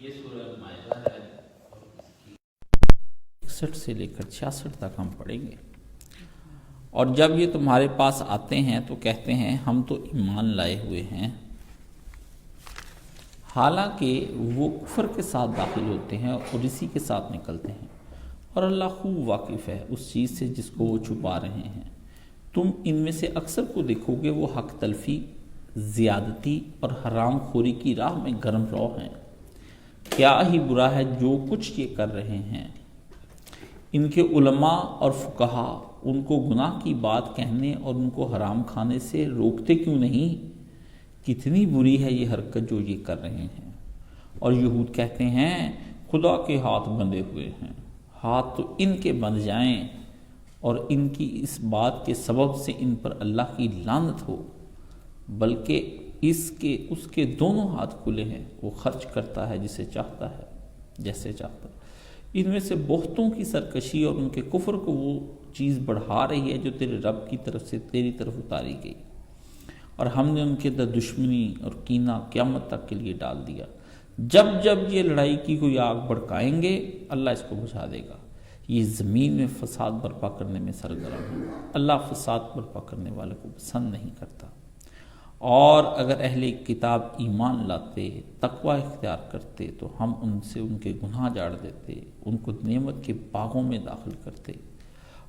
یہ سورہ مائدہ ہے اور اس کی 61 سے لے کر 66 تک ہم پڑھیں گے۔ اور جب یہ تمہارے پاس آتے ہیں تو کہتے ہیں ہم تو ایمان لائے ہوئے ہیں، حالانکہ وہ کفر کے ساتھ داخل ہوتے ہیں اور اسی کے ساتھ نکلتے ہیں، اور اللہ خوب واقف ہے اس چیز سے جس کو وہ چھپا رہے ہیں۔ تم ان میں سے اکثر کو دیکھو گے وہ حق تلفی، زیادتی اور حرام خوری کی راہ میں گرم رو ہیں۔ کیا ہی برا ہے جو کچھ یہ کر رہے ہیں۔ ان کے علماء اور فقہا ان کو گناہ کی بات کہنے اور ان کو حرام کھانے سے روکتے کیوں نہیں؟ کتنی بری ہے یہ حرکت جو یہ کر رہے ہیں۔ اور یہود کہتے ہیں خدا کے ہاتھ بندھے ہوئے ہیں، ہاتھ تو ان کے بندھ جائیں اور ان کی اس بات کے سبب سے ان پر اللہ کی لعنت ہو، بلکہ اس کے دونوں ہاتھ کھلے ہیں، وہ خرچ کرتا ہے جسے چاہتا ہے جیسے چاہتا ہے۔ ان میں سے بہتوں کی سرکشی اور ان کے کفر کو وہ چیز بڑھا رہی ہے جو تیرے رب کی طرف سے تیری طرف اتاری گئی، اور ہم نے ان کے اندر دشمنی اور کینہ قیامت تک کے لیے ڈال دیا۔ جب جب یہ لڑائی کی کوئی آگ بھڑکائیں گے اللہ اس کو بجھا دے گا۔ یہ زمین میں فساد برپا کرنے میں سرگرم ہے، اللہ فساد برپا کرنے والے کو پسند نہیں کرتا۔ اور اگر اہل کتاب ایمان لاتے، تقوی اختیار کرتے تو ہم ان سے ان کے گناہ جاڑ دیتے، ان کو نعمت کے باغوں میں داخل کرتے۔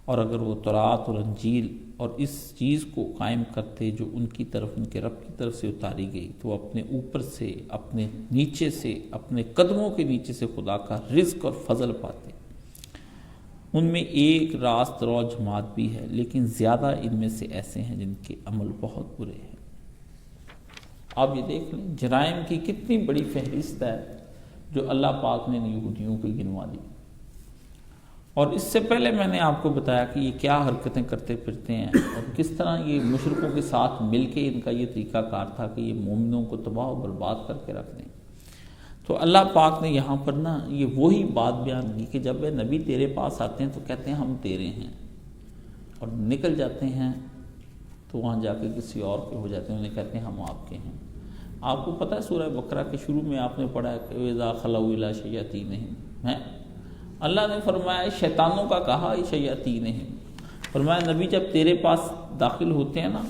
اور اگر وہ تورات اور انجیل اور اس چیز کو قائم کرتے جو ان کی طرف ان کے رب کی طرف سے اتاری گئی، تو اپنے اوپر سے، اپنے نیچے سے، اپنے قدموں کے نیچے سے خدا کا رزق اور فضل پاتے۔ ان میں ایک راست رو جماعت بھی ہے، لیکن زیادہ ان میں سے ایسے ہیں جن کے عمل بہت برے ہیں۔ آپ یہ دیکھ لیں جرائم کی کتنی بڑی فہرست ہے جو اللہ پاک نے یہودیوں کو گنوا دی۔ اور اس سے پہلے میں نے آپ کو بتایا کہ یہ کیا حرکتیں کرتے پھرتے ہیں اور کس طرح یہ مشرکوں کے ساتھ مل کے ان کا یہ طریقہ کار تھا کہ یہ مومنوں کو تباہ و برباد کر کے رکھ دیں۔ تو اللہ پاک نے یہاں پر یہ وہی بات بیان کی کہ جب یہ نبی تیرے پاس آتے ہیں تو کہتے ہیں ہم تیرے ہیں، اور نکل جاتے ہیں تو وہاں جا کے کسی اور کے ہو جاتے ہیں، انہیں کہتے ہیں ہم آپ کے ہیں۔ آپ کو پتہ ہے سورہ بقرہ کے شروع میں آپ نے پڑھا ہے کہ وَإِذَا خَلَوْا إِلَىٰ شَيَاطِینِهِمْ ہے، اللہ نے فرمایا شیطانوں کا کہا شیاطینہم، فرمایا نبی جب تیرے پاس داخل ہوتے ہیں نا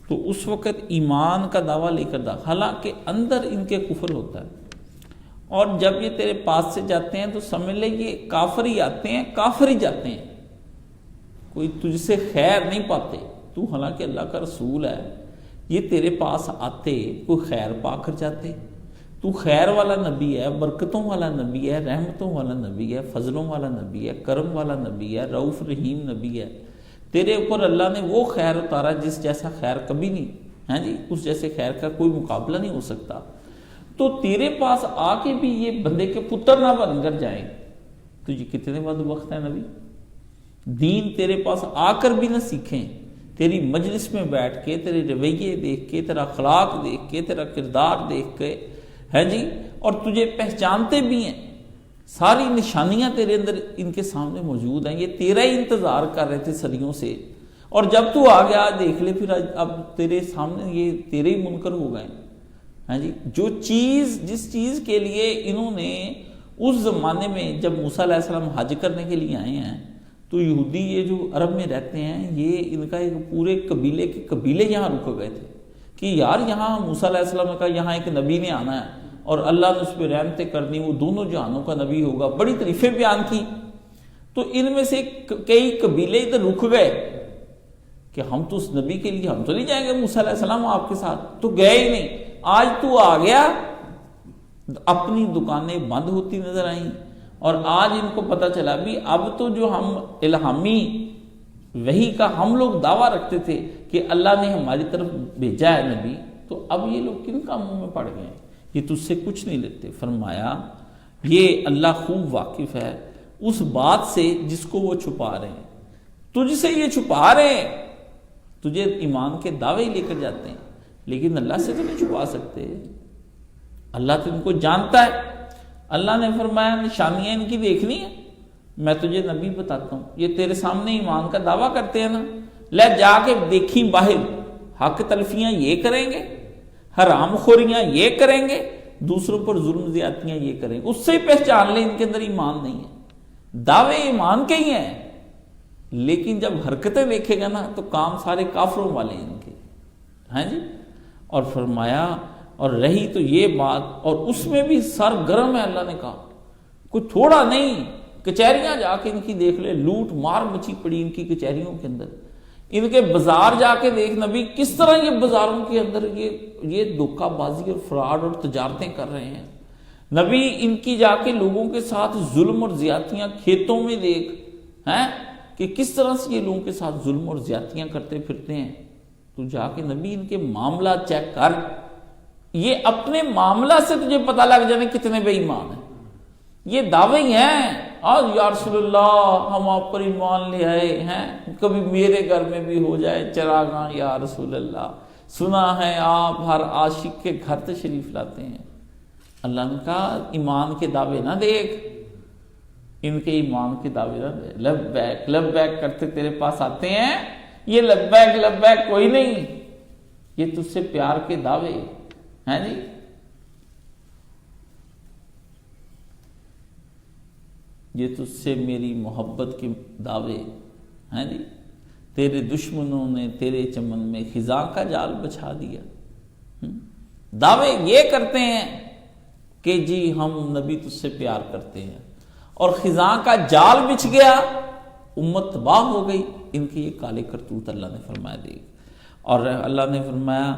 تو اس وقت ایمان کا دعویٰ لے کر داخل، حالانکہ اندر ان کے کفر ہوتا ہے، اور جب یہ تیرے پاس سے جاتے ہیں تو سمجھ لے یہ کافر ہی آتے ہیں، کافر ہی جاتے ہیں، کوئی تجھ سے خیر نہیں پاتے، تو حالانکہ اللہ کا رسول ہے، یہ تیرے پاس آتے کوئی خیر پا کر جاتے، تو خیر والا نبی ہے، برکتوں والا نبی ہے، رحمتوں والا نبی ہے، فضلوں والا نبی ہے، کرم والا نبی ہے، رؤوف رحیم نبی ہے، تیرے اوپر اللہ نے وہ خیر اتارا جس جیسا خیر کبھی نہیں ہے جی، اس جیسے خیر کا کوئی مقابلہ نہیں ہو سکتا۔ تو تیرے پاس آ کے بھی یہ بندے کے پتر نہ بن کر جائیں تو یہ کتنے بدبخت ہیں نبی۔ دین تیرے پاس آ کر بھی نہ سیکھیں، تیری مجلس میں بیٹھ کے تیرے رویے دیکھ کے، تیرا اخلاق دیکھ کے، تیرا کردار دیکھ کے ہے جی، اور تجھے پہچانتے بھی ہیں، ساری نشانیاں تیرے اندر ان کے سامنے موجود ہیں، یہ تیرا ہی انتظار کر رہے تھے صدیوں سے، اور جب تو آ گیا دیکھ لے پھر اب تیرے سامنے یہ تیرے ہی منکر ہو گئے ہیں جی۔ جس چیز کے لیے انہوں نے اس زمانے میں جب موسیٰ علیہ السلام حج کرنے کے لیے آئے ہیں تو یہودی یہ جو عرب میں رہتے ہیں یہ ان کا ایک پورے قبیلے کے قبیلے یہاں رک گئے تھے کہ یار یہاں موسیٰ علیہ السلام نے کہا یہاں ایک نبی نے آنا ہے اور اللہ نے اس پہ رحمتیں کرنی، وہ دونوں جہانوں کا نبی ہوگا، بڑی تعریفیں بیان کی۔ تو ان میں سے کئی قبیلے ادھر رک گئے کہ ہم تو اس نبی کے لیے ہم تو نہیں جائیں گے موسیٰ علیہ السلام آپ کے ساتھ، تو گئے ہی نہیں۔ آج تو آ گیا، اپنی دکانیں بند ہوتی نظر آئیں، اور آج ان کو پتہ چلا بھی اب تو جو ہم الہامی وحی کا ہم لوگ دعویٰ رکھتے تھے کہ اللہ نے ہماری طرف بھیجا ہے نبی، تو اب یہ لوگ کن کاموں میں پڑ گئے ہیں، یہ تجھ سے کچھ نہیں لیتے۔ فرمایا یہ اللہ خوب واقف ہے اس بات سے جس کو وہ چھپا رہے ہیں، تجھ سے یہ چھپا رہے ہیں، تجھے ایمان کے دعوے لے کر جاتے ہیں، لیکن اللہ سے تو نہیں چھپا سکتے، اللہ تو ان کو جانتا ہے۔ اللہ نے فرمایا نشانیاں ان کی دیکھنی ہے، میں تجھے نبی بتاتا ہوں، یہ تیرے سامنے ایمان کا دعویٰ کرتے ہیں نا، لے جا کے دیکھیں باہر، حق تلفیاں یہ کریں گے، حرام خوریاں یہ کریں گے، دوسروں پر ظلم زیادتیاں یہ کریں، اس سے پہچان لیں ان کے اندر ایمان نہیں ہے۔ دعوے ایمان کے ہی ہیں، لیکن جب حرکتیں دیکھے گا نا تو کام سارے کافروں والے ہیں ان کے، ہاں جی۔ اور فرمایا اور رہی تو یہ بات، اور اس میں بھی سرگرم ہے، اللہ نے کہا کوئی تھوڑا نہیں، کچہریاں جا کے ان کی دیکھ لے، لوٹ مار مچی پڑی ان کی کچہریوں کے اندر، ان کے بازار جا کے دیکھ نبی کس طرح یہ بازاروں کے اندر یہ دھوکہ بازی اور فراڈ اور تجارتیں کر رہے ہیں۔ نبی ان کی جا کے لوگوں کے ساتھ ظلم اور زیادتیاں کھیتوں میں دیکھ ہیں کہ کس طرح سے یہ لوگوں کے ساتھ ظلم اور زیادتیاں کرتے پھرتے ہیں، تو جا کے نبی ان کے معاملہ چیک کر، یہ اپنے معاملہ سے تجھے پتہ لگ جانے کتنے بے ایمان ہیں۔ یہ دعوے ہی ہیں، آج یا رسول اللہ ہم آپ پر ایمان لے آئے ہیں، کبھی میرے گھر میں بھی ہو جائے چراغاں یا رسول اللہ، سنا ہے آپ ہر عاشق کے گھر تشریف لاتے ہیں۔ اللہ نے کہا ایمان کے دعوے نہ دیکھ، ان کے ایمان کے دعوے نہ دے، لبیک لبیک کرتے تیرے پاس آتے ہیں، یہ لبیک لبیک کوئی نہیں، یہ تجھ سے پیار کے دعوے ہیں جی۔ یہ تجھ سے میری محبت کے دعوے ہیں جی۔ تیرے دشمنوں نے تیرے چمن میں خزاں کا جال بچھا دیا، دعوے یہ کرتے ہیں کہ جی ہم نبی تجھ سے پیار کرتے ہیں، اور خزاں کا جال بچھ گیا، امت تباہ ہو گئی۔ ان کے یہ کالے کرتوت اللہ نے فرمایا دے، اور اللہ نے فرمایا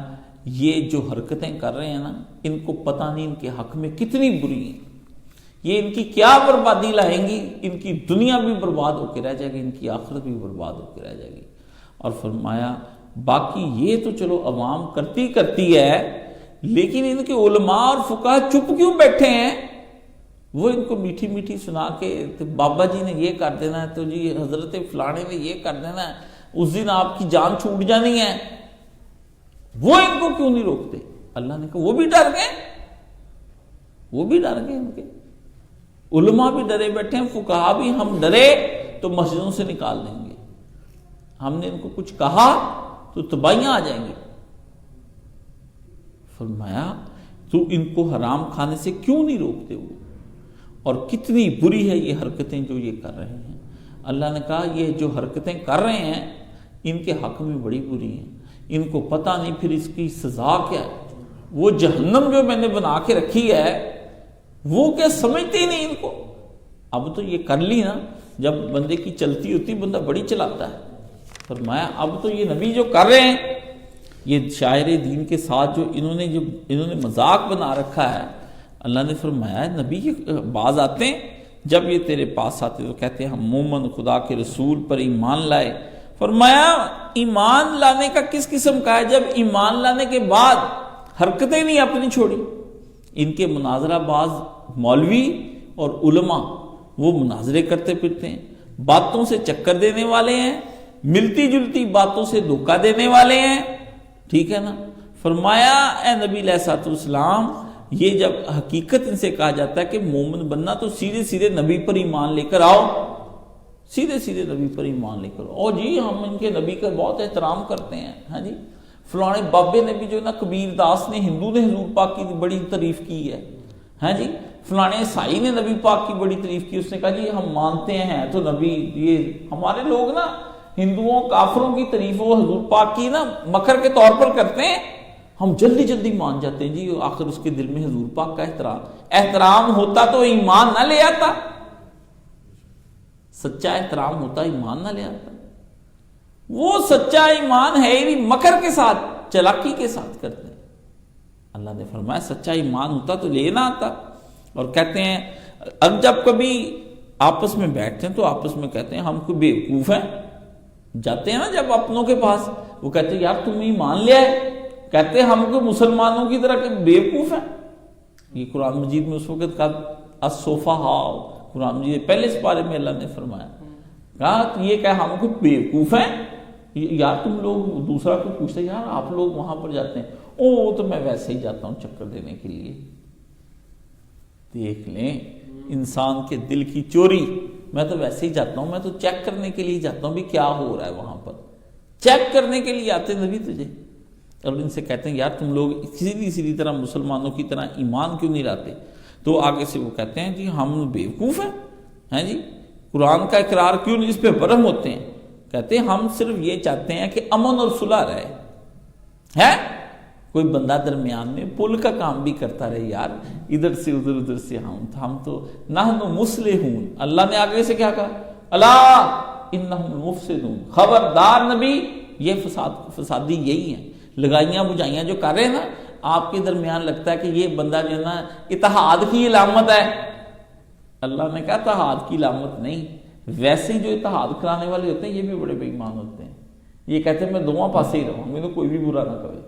یہ جو حرکتیں کر رہے ہیں نا، ان کو پتہ نہیں ان کے حق میں کتنی بری ہیں، یہ ان کی کیا بربادی لائیں گی، ان کی دنیا بھی برباد ہو کے رہ جائے گی، ان کی آخرت بھی برباد ہو کے رہ جائے گی۔ اور فرمایا باقی یہ تو چلو عوام کرتی ہے، لیکن ان کے علماء اور فقہ چپ کیوں بیٹھے ہیں؟ وہ ان کو میٹھی میٹھی سنا کے بابا جی نے یہ کر دینا ہے، تو جی حضرت فلانے نے یہ کر دینا ہے، اس دن آپ کی جان چھوٹ جانی ہے، وہ ان کو کیوں نہیں روکتے؟ اللہ نے کہا وہ بھی ڈر گئے، وہ بھی ڈر گئے، ان کے علماء بھی ڈرے بیٹھے ہیں، فقہا بھی، ہم ڈرے تو مسجدوں سے نکال دیں گے، ہم نے ان کو کچھ کہا تو تباہیاں آ جائیں گی۔ فرمایا تو ان کو حرام کھانے سے کیوں نہیں روکتے ہو؟ اور کتنی بری ہے یہ حرکتیں جو یہ کر رہے ہیں۔ اللہ نے کہا یہ جو حرکتیں کر رہے ہیں ان کے حق میں بڑی بری ہیں، ان کو پتہ نہیں پھر اس کی سزا کیا ہے، وہ جہنم جو میں نے بنا کے رکھی ہے وہ کیا سمجھتے ہی نہیں ان کو۔ اب تو یہ کر لی نا، جب بندے کی چلتی ہوتی بندہ بڑی چلاتا ہے۔ فرمایا اب تو یہ نبی جو کر رہے ہیں، یہ شاعر دین کے ساتھ جو انہوں نے مذاق بنا رکھا ہے، اللہ نے فرمایا نبی یہ بعض آتے ہیں جب یہ تیرے پاس آتے تو کہتے ہیں ہم مومن خدا کے رسول پر ایمان لائے۔ فرمایا ایمان لانے کا کس قسم کا ہے؟ جب ایمان لانے کے بعد حرکتیں نہیں اپنی چھوڑی۔ ان کے مناظرہ باز مولوی اور علماء وہ مناظرے کرتے پھرتے ہیں، باتوں سے چکر دینے والے ہیں، ملتی جلتی باتوں سے دھوکہ دینے والے ہیں، ٹھیک ہے نا۔ فرمایا اے نبی علیہ الصلوۃ والسلام یہ جب حقیقت ان سے کہا جاتا ہے کہ مومن بننا تو سیدھے سیدھے نبی پر ایمان لے کر آؤ، سیدھے سیدھے نبی پر ایمان لے کر آؤ، جی ہم ان کے نبی کا بہت احترام کرتے ہیں، ہاں جی فلانے بابے نے بھی جو نا کبیر داس نے ہندو نے حضور پاک کی بڑی تعریف کی ہے، ہاں جی فلانے عیسائی نے نبی پاک کی بڑی تعریف کی، اس نے کہا جی ہم مانتے ہیں تو نبی، یہ ہمارے لوگ نا ہندوؤں کافروں کی تعریف و حضور پاک کی نا مکر کے طور پر کرتے ہیں، ہم جلدی جلدی مان جاتے ہیں، جی آخر اس کے دل میں حضور پاک کا احترام ہوتا تو ایمان نہ لے آتا، سچا احترام ہوتا ایمان نہ لے آتا، وہ سچا ایمان ہے ہی مکر کے ساتھ چلاکی کے ساتھ کرتے ہیں۔ اللہ نے فرمایا سچا ایمان ہوتا تو لے نہ آتا۔ اور کہتے ہیں اب جب کبھی آپس میں بیٹھتے ہیں تو آپس میں کہتے ہیں ہم کوئی بیوقوف ہیں، جاتے ہیں نا جب اپنوں کے پاس، وہ کہتے ہیں یار تم ایمان لے آئے، کہتے ہیں ہم کوئی مسلمانوں کی طرح کہ بیوقوف ہیں۔ یہ قرآن مجید میں اس وقت کہا السفہاء، قرآن مجید پہلے سپارے میں اللہ نے فرمایا، کہا یہ کہ ہم کوئی بیوقوف ہیں، یار تم لوگ دوسرا کو پوچھتے یار آپ لوگ وہاں پر جاتے ہیں، او تو میں ویسے ہی جاتا ہوں چکر دینے کے لیے۔ دیکھ لیں انسان کے دل کی چوری، میں تو ویسے ہی جاتا ہوں، میں تو چیک کرنے کے لیے جاتا ہوں بھی کیا ہو رہا ہے وہاں پر، چیک کرنے کے لیے آتے نبی تجھے، اور ان سے کہتے ہیں یار تم لوگ سیدھی طرح مسلمانوں کی طرح ایمان کیوں نہیں لاتے؟ تو آگے سے وہ کہتے ہیں جی ہم بیوقوف ہیں جی، قرآن کا اقرار کیوں نہیں اس پہ برہم ہوتے ہیں؟ کہتے ہیں ہم صرف یہ چاہتے ہیں کہ امن اور صلح رہے، ہے کوئی بندہ درمیان میں پل کا کام بھی کرتا رہے یار، ادھر سے ادھر سے ہم تو نحن مصلحون۔ اللہ نے آگے سے کیا کہا؟ الا انہم المفسدون، خبردار نبی یہ فسادی یہی ہیں، لگائیاں بجائیاں جو کر رہے ہیں نا آپ کے درمیان، لگتا ہے کہ یہ بندہ جو ہے نا اتحاد کی علامت ہے۔ اللہ نے کہا اتحاد کی علامت نہیں، ویسے جو اتحاد کرانے والے ہوتے ہیں یہ بھی بڑے بے ایمان ہوتے ہیں، یہ کہتے ہیں میں دونوں پاسے ہی رہوں گا، تو کوئی بھی برا نہ کرے،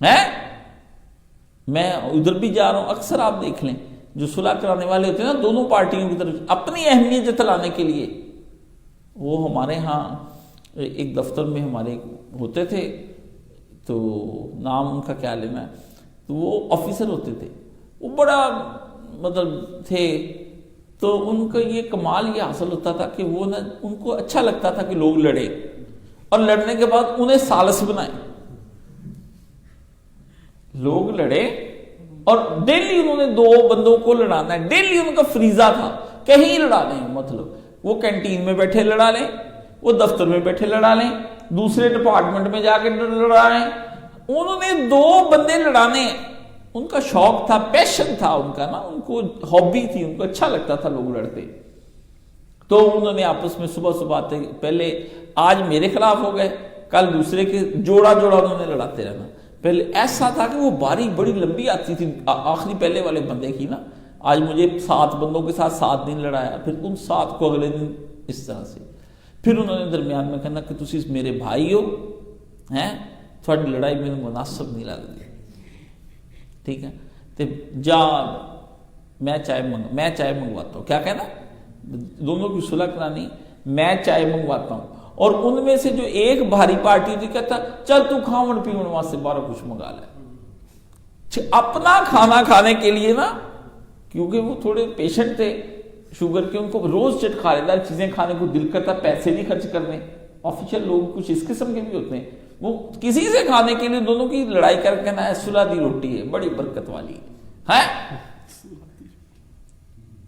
ہے میں ادھر بھی جا رہا ہوں۔ اکثر آپ دیکھ لیں جو صلح کرانے والے ہوتے ہیں نا دونوں پارٹیوں کی طرف اپنی اہمیت جتلانے کے لیے، وہ ہمارے ہاں ایک دفتر میں ہمارے ہوتے تھے، تو نام ان کا کیا لینا ہے، تو وہ آفیسر ہوتے تھے، وہ بڑا مطلب تھے، تو ان کا یہ کمال یہ حاصل ہوتا تھا کہ وہ نا ان کو اچھا لگتا تھا کہ لوگ لڑے، اور لڑنے کے بعد انہیں ثالث بنائے، لوگ لڑے اور ڈیلی انہوں نے 2 بندوں کو لڑانا ہے، ڈیلی ان کا فریضہ تھا کہیں لڑا لیں، مطلب وہ کینٹین میں بیٹھے لڑا لیں، وہ دفتر میں بیٹھے لڑا لیں، دوسرے ڈپارٹمنٹ میں جا کے لڑا لیں، انہوں نے 2 بندے لڑانے ہیں، ان کا شوق تھا، پیشن تھا ان کا نا، ان کو ہابی تھی، ان کو اچھا لگتا تھا لوگ لڑتے، تو انہوں نے آپس میں صبح آتے پہلے آج میرے خلاف ہو گئے، کل دوسرے کے جوڑا انہوں نے لڑاتے رہنا۔ پہلے ایسا تھا کہ وہ باری بڑی لمبی آتی تھی آخری پہلے والے بندے کی نا، آج مجھے 7 بندوں کے ساتھ 7 دن لڑایا، پھر ان 7 کو اگلے دن اس طرح سے، پھر انہوں نے درمیان میں کہنا کہ تسی میرے بھائی ہو ہیں، تھوڑی لڑائی میں مناسب نہیں لگتی، ٹھیک ہے تو جا میں چائے منگواتا ہوں، کیا کہنا دونوں کی صلح کرانی، میں چائے منگواتا ہوں، اور ان میں سے جو ایک بھاری پارٹی تھی کہتا چل تو کھاون پیون واسطے باہر کچھ منگا لے، اپنا کھانا کھانے کے لیے نا، کیونکہ وہ تھوڑے پیشنٹ تھے شوگر کے، ان کو روز چٹخارے دار چیزیں کھانے کو دل کرتا، پیسے نہیں خرچ کرنے، آفیشل لوگ کچھ اس قسم کے بھی ہوتے ہیں، وہ کسی سے کھانے کے لیے دونوں کی لڑائی کر کے نا صلح دی روٹی ہے، بڑی برکت والی ہے۔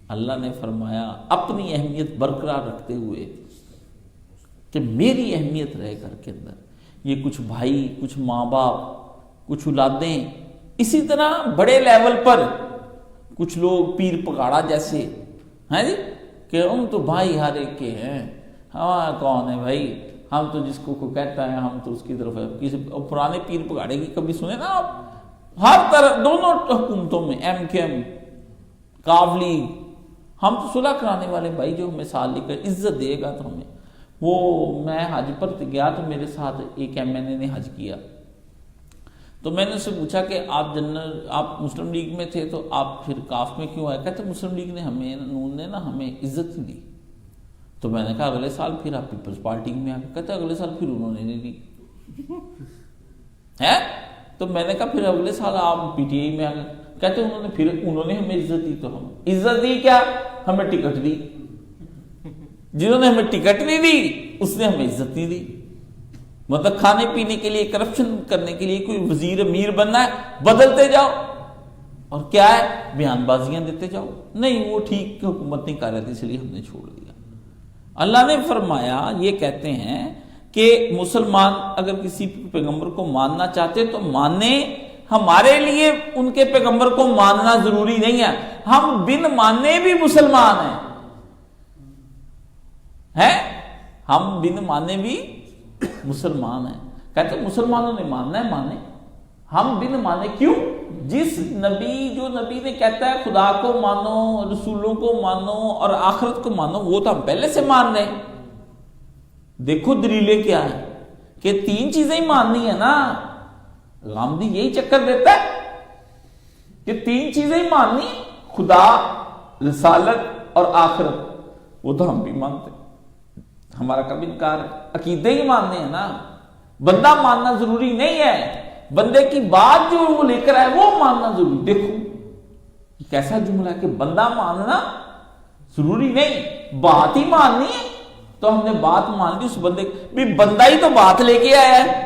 اللہ نے فرمایا اپنی اہمیت برقرار رکھتے ہوئے کہ میری اہمیت رہے گھر کے اندر، یہ کچھ بھائی، کچھ ماں باپ، کچھ اولادیں، اسی طرح بڑے لیول پر کچھ لوگ پیر پگاڑا جیسے ہیں جی کہ ہم تو بھائی ہر ایک کے ہیں، ہاں کون ہے بھائی، ہم تو جس کو کہتا ہے ہم تو اس کی طرف ہے، کسی پرانے پیر پگاڑے کی کبھی سنے نا آپ، ہر طرح دونوں حکومتوں میں ایم کے ایم کاولی، ہم تو صلح کرانے والے بھائی، جو ہمیں سال لے کر عزت دے گا تو ہمیں۔ وہ میں حج پر گیا تو میرے ساتھ ایک ایم این اے نے حج کیا، تو میں نے اس سے پوچھا کہ آپ مسلم لیگ میں تھے تو آپ پھر کاف میں کیوں آئے؟ کہتے مسلم لیگ نے ہمیں، نون نے نا ہمیں عزت نہیں دی، تو میں نے کہا اگلے سال پھر آپ پیپلز پارٹی میں آ گئے، کہتے اگلے سال پھر انہوں نے نہیں دی ہے، تو میں نے کہا پھر اگلے سال آپ پی ٹی آئی میں آ گئے، کہتے انہوں نے ہمیں عزت دی، تو ہم عزت دی کیا، ہمیں ٹکٹ دی، جنہوں نے ہمیں ٹکٹ نہیں دی اس نے ہمیں عزت نہیں دی، مطلب کھانے پینے کے لیے، کرپشن کرنے کے لیے کوئی وزیر امیر بننا ہے بدلتے جاؤ، اور کیا ہے بیان بازیاں دیتے جاؤ، نہیں وہ ٹھیک حکومت نہیں کر رہی تھی اس لیے ہم نے چھوڑ دیا۔ اللہ نے فرمایا یہ کہتے ہیں کہ مسلمان اگر کسی پیغمبر کو ماننا چاہتے تو ماننے، ہمارے لیے ان کے پیغمبر کو ماننا ضروری نہیں ہے، ہم بن ماننے بھی مسلمان ہیں، ہم بن مانے بھی مسلمان ہیں۔ کہتے ہیں مسلمانوں نے ماننا ہے مانے، ہم بن مانے کیوں؟ جس نبی، جو نبی نے کہتا ہے خدا کو مانو، رسولوں کو مانو اور آخرت کو مانو، وہ تو ہم پہلے سے مان رہے ہیں۔ دیکھو دلیلیں کیا ہے کہ 3 چیزیں ہی ماننی ہے نا، غامدی یہی چکر دیتا ہے کہ 3 چیزیں ہی ماننی، خدا، رسالت اور آخرت، وہ تو ہم بھی مانتے ہیں، ہمارا کب انکار ہے؟ عقیدے ہی ماننے ہیں نا، بندہ ماننا ضروری نہیں ہے، بندے کی بات جو وہ لے کر آئے وہ ماننا ضروری۔ دیکھو یہ کیسا جملہ ہے کہ بندہ ماننا ضروری نہیں، بات ہی ماننی ہے، تو ہم نے بات مان لی اس بندے بھی، بندہ ہی تو بات لے کے آیا ہے،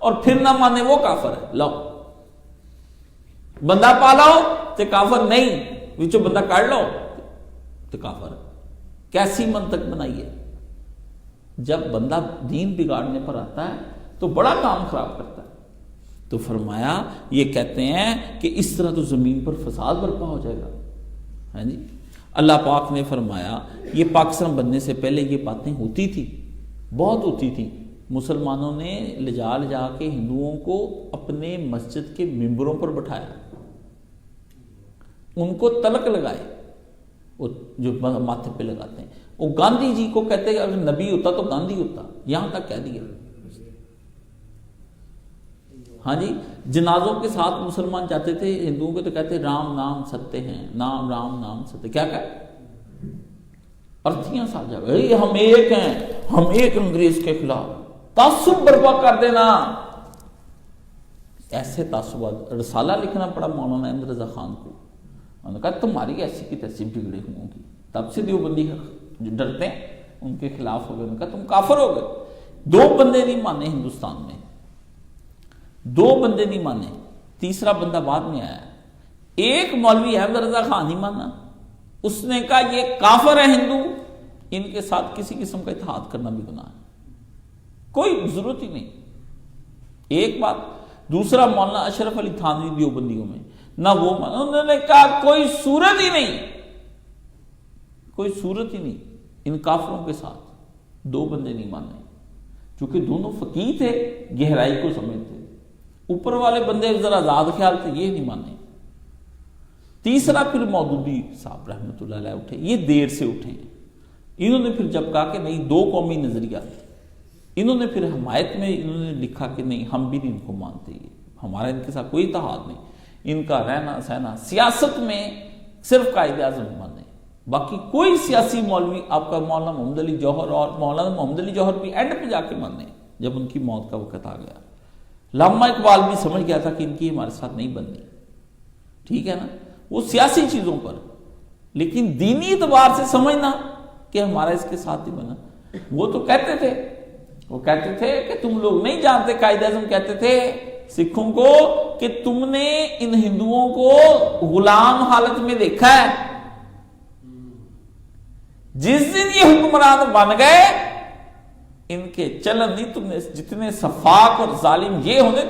اور پھر نہ مانے وہ کافر ہے. لو بندہ پالاؤ تو کافر نہیں, وچوں بندہ کاٹ لو تو کافر. کیسی منطق بنائی ہے؟ جب بندہ دین بگاڑنے پر آتا ہے تو بڑا کام خراب کرتا ہے. تو فرمایا یہ کہتے ہیں کہ اس طرح تو زمین پر فساد برپا ہو جائے گا. ہاں جی, اللہ پاک نے فرمایا یہ پاکستان بننے سے پہلے یہ باتیں ہوتی تھی, بہت ہوتی تھی. مسلمانوں نے لجا لجا کے ہندوؤں کو اپنے مسجد کے ممبروں پر بٹھایا, ان کو تلک لگائے, وہ جو ماتھے پہ لگاتے ہیں. وہ گاندھی جی کو کہتے ہیں اگر نبی ہوتا تو گاندھی ہوتا, یہاں تک کہہ دیا. ہاں جی, جنازوں کے ساتھ مسلمان جاتے تھے ہندوؤں کے تو کہتے رام نام ستیہ ہیں, نام رام نام ستیہ. کیا کہ ارتھیاں ساتھ جا گئے ہم ایک ہیں, ہم ایک انگریز کے خلاف. تعصب برپا کر دینا, ایسے تعصبات. رسالہ لکھنا پڑا مولانا احمد رضا خان کو. انہوں نے کہا تمہاری ایسی کی تیسی بگڑے ہوں گی. تب سے دیوبندی جو ڈرتے ہیں ان کے خلاف ہو گئے. انہوں نے کہا تم کافر ہو گئے. 2 بندے نہیں مانے ہندوستان میں, 2 بندے نہیں مانے, تیسرا بندہ بعد میں آیا. ایک مولوی احمد رضا خان نہیں مانا, اس نے کہا یہ کافر ہے ہندو, ان کے ساتھ کسی قسم کا اتحاد کرنا بھی گناہ ہے, کوئی ضرورت ہی نہیں. ایک بات. دوسرا مولانا اشرف علی تھانوی دیوبندیوں میں نہ وہ مانا, انہوں نے کہا کوئی صورت ہی نہیں, کوئی صورت ہی نہیں. ان کافروں کے ساتھ 2 بندے نہیں مانے, چونکہ دونوں فقیہ تھے, گہرائی کو سمجھتے. اوپر والے بندے ذرا آزاد خیال تھے, یہ نہیں مانے. تیسرا پھر مودودی صاحب رحمۃ اللہ علیہ اٹھے, یہ دیر سے اٹھے. انہوں نے پھر جب کہا کہ نہیں 2 قومی نظریہ, انہوں نے پھر حمایت میں انہوں نے لکھا کہ نہیں ہم بھی نہیں ان کو مانتے, ہمارا ان کے ساتھ کوئی اتحاد نہیں. ان کا رہنا سہنا سیاست میں صرف قائد اعظم مانے, باقی کوئی سیاسی مولوی آپ کا مولانا محمد علی جوہر, اور مولانا محمد علی جوہر بھی اینڈ پہ جا کے مانے جب ان کی موت کا وقت آ گیا. علامہ اقبال بھی سمجھ گیا تھا کہ ان کی ہمارے ساتھ نہیں بننی, ٹھیک ہے نا, وہ سیاسی چیزوں پر. لیکن دینی اعتبار سے سمجھنا کہ ہمارا اس کے ساتھ ہی بنا. وہ تو کہتے تھے, وہ کہتے تھے کہ تم لوگ نہیں جانتے, قائد اعظم کہتے تھے سکھوں کو کہ تم نے ان ہندوؤں کو غلام حالت میں دیکھا ہے, جس دن یہ حکمران بن گئے ان کے چلن نہیں, تم نے جتنے صفاق اور ظالم یہ ہونے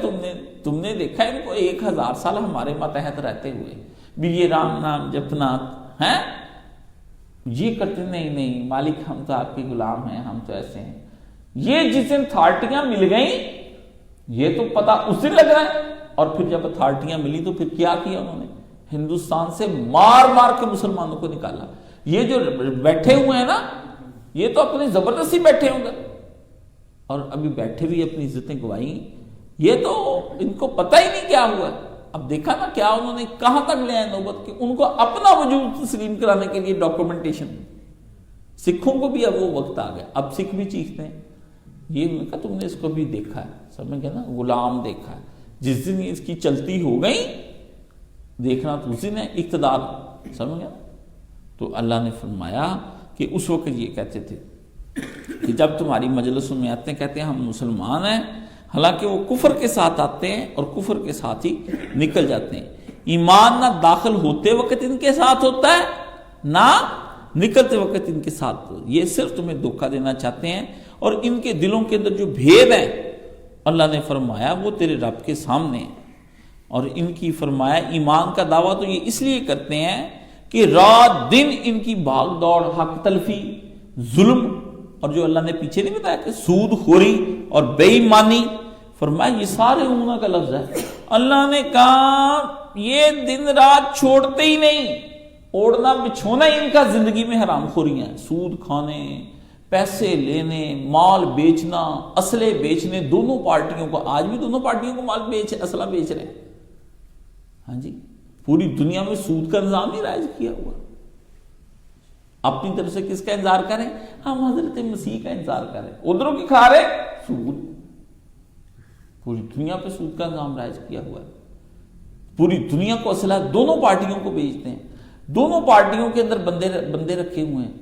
تم نے دیکھا ان کو 1000 سال ہمارے ماتحت رہتے ہوئے بھی یہ رام نام جپنا ہیں, یہ کرتے نہیں مالک ہم تو آپ کے غلام ہیں, ہم تو ایسے ہیں. یہ جس دن اتھارٹیاں مل گئیں یہ تو پتا اس دن لگ رہا ہے. اور پھر جب اتھارٹیاں ملی تو پھر کیا کیا انہوں نے, ہندوستان سے مار مار کے مسلمانوں کو نکالا. یہ جو بیٹھے ہوئے ہیں نا, یہ تو اپنی زبردستی بیٹھے ہوں گے, اور ابھی بیٹھے بھی اپنی عزتیں گوائی. یہ تو ان کو پتہ ہی نہیں کیا ہوا. اب دیکھا نا کیا انہوں نے کہاں تک لے آئے نوبت کہ ان کو اپنا وجود تسلیم کرانے کے لیے ڈاکومنٹیشن. سکھوں کو بھی اب وہ وقت آ گیا, اب سکھ بھی چیختے ہیں. یہ انہوں نے کہا تم نے اس کو بھی دیکھا ہے, سمجھ گئے نا, غلام دیکھا ہے. جس دن اس کی چلتی ہو گئی دیکھنا تو اس دن ہے اقتدار, سمجھ گیا. تو اللہ نے فرمایا کہ اس وقت یہ کہتے تھے کہ جب تمہاری مجلسوں میں آتے ہیں کہتے ہیں ہم مسلمان ہیں, حالانکہ وہ کفر کے ساتھ آتے ہیں اور کفر کے ساتھ ہی نکل جاتے ہیں. ایمان نہ داخل ہوتے وقت ان کے ساتھ ہوتا ہے نہ نکلتے وقت ان کے ساتھ. یہ صرف تمہیں دھوکہ دینا چاہتے ہیں, اور ان کے دلوں کے اندر جو بھید ہے اللہ نے فرمایا وہ تیرے رب کے سامنے ہے. اور ان کی فرمایا ایمان کا دعویٰ تو یہ اس لیے کرتے ہیں کہ رات دن ان کی بھاگ دوڑ, حق تلفی, ظلم, اور جو اللہ نے پیچھے نہیں بتایا کہ سود خوری اور بے ایمانی, فرمایا یہ سارے اونا کا لفظ ہے. اللہ نے کہا یہ دن رات چھوڑتے ہی نہیں, اوڑھنا بچھونا ہی ان کا زندگی میں حرام خوریاں ہیں. سود کھانے, پیسے لینے, مال بیچنا, اسلحے بیچنے, دونوں پارٹیوں کو, آج بھی دونوں پارٹیوں کو مال اسلحہ بیچ رہے ہیں. ہاں جی, پوری دنیا میں سود کا نظام ہی رائج کیا ہوا. اپنی طرف سے کس کا انتظار کریں, ہم حضرت مسیح کا انتظار کریں. ادھروں کی کھا رہے سود, پوری دنیا پہ سود کا نظام رائج کیا ہوا ہے. پوری دنیا کو اسلحہ دونوں پارٹیوں کو بیچتے ہیں, دونوں پارٹیوں کے اندر بندے رکھے ہوئے ہیں,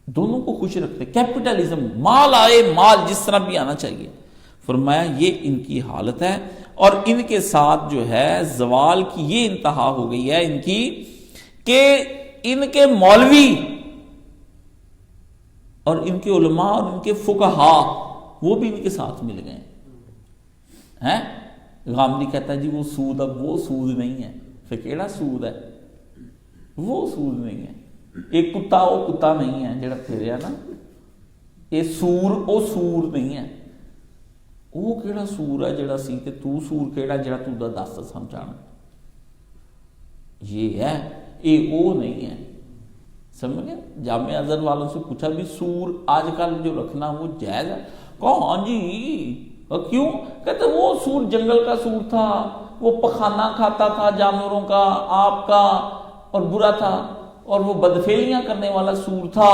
دونوں کو خوش رکھتے ہیں. کیپٹلزم, مال آئے مال جس طرح بھی آنا چاہیے. فرمایا یہ ان کی حالت ہے، اور ان کے ساتھ جو ہے زوال کی یہ انتہا ہو گئی ہے ان کی کہ ان کے مولوی اور ان کے علماء اور ان کے فقہا وہ بھی ان کے ساتھ مل گئے ہیں۔ غامدی کہتا ہے جی وہ سود، اب وہ سود نہیں ہے، پھر کیڑا سود ہے، وہ سود نہیں ہے، ایک کتا وہ کتا نہیں ہے جڑا پھریا نا، یہ سور وہ سور نہیں ہے، وہ کیڑا سور ہے جڑا سی تے تو سور کیڑا جڑا تو دا دس سمجھانا، یہ ہے، یہ وہ نہیں ہے، سمجھ گئے؟ جامع ازہر والوں سے پوچھا بھی سور آج کل جو رکھنا وہ جائز ہے؟ کہا ہاں جی، اور کیوں؟ کہتے وہ سور جنگل کا سور تھا، وہ پخانہ کھاتا تھا جانوروں کا، آپ کا، اور برا تھا، اور وہ بدفعلیاں کرنے والا سور تھا،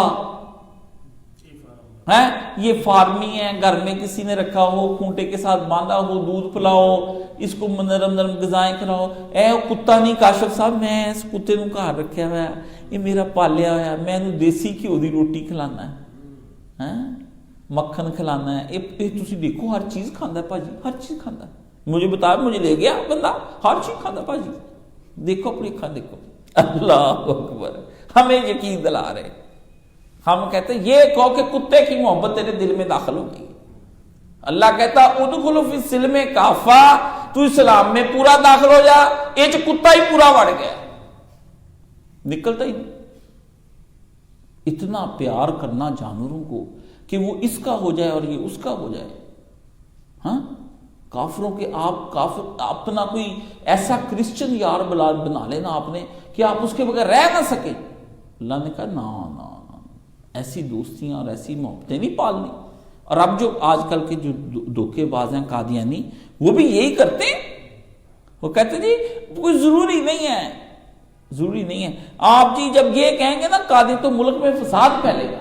یہ فارمی ہے، گھر میں کسی نے رکھا ہو، کھونٹے کے ساتھ باندھا ہو، دودھ پلاؤ، اس کو نرم نرم غذائیں کھلاؤ، اے کتا نہیں کاشف صاحب، میں اس کتے نو گھر رکھیا ہوا ہے، یہ میرا پالیا ہوا ہے، میں انہوں دیسی گھیو دی روٹی کھلانا ہے، مکھن کھلانا ہے، یہ تسی دیکھو ہر چیز کھاندا ہے پاجی، ہر چیز کھاندا ہے، مجھے بتایا، مجھے لے گیا بندہ، ہر چیز کھاندا ہے پاجی، دیکھو اپنی اکھاں دیکھو، اللہ اکبر، ہمیں یقین دلا رہے، ہم کہتے ہیں یہ کہو کہ کتے کی محبت تیرے دل میں داخل ہو گئی، اللہ کہتا ادخلوا فی السلم کافہ، تو اسلام میں پورا داخل ہو جا، ایچ کتا ہی پورا وڑ گیا، نکلتا ہی نہیں، اتنا پیار کرنا جانوروں کو کہ وہ اس کا ہو جائے اور یہ اس کا ہو جائے، ہاں کافروں کے آپ کافر اپنا کوئی ایسا کرسچن یار بنا لینا آپ نے کہ آپ اس کے بغیر رہ نہ سکے، اللہ نے کہا نا ایسی دوستیاں اور ایسی محبتیں نہیں پالنی، اور اب جو آج کل کے جو دھوکے باز ہیں قادیانی وہ بھی یہی کرتے ہیں، وہ کہتے جی کوئی ضروری نہیں ہے، ضروری نہیں ہے، آپ جی جب یہ کہیں گے نا قادی تو ملک میں فساد پھیلے گا،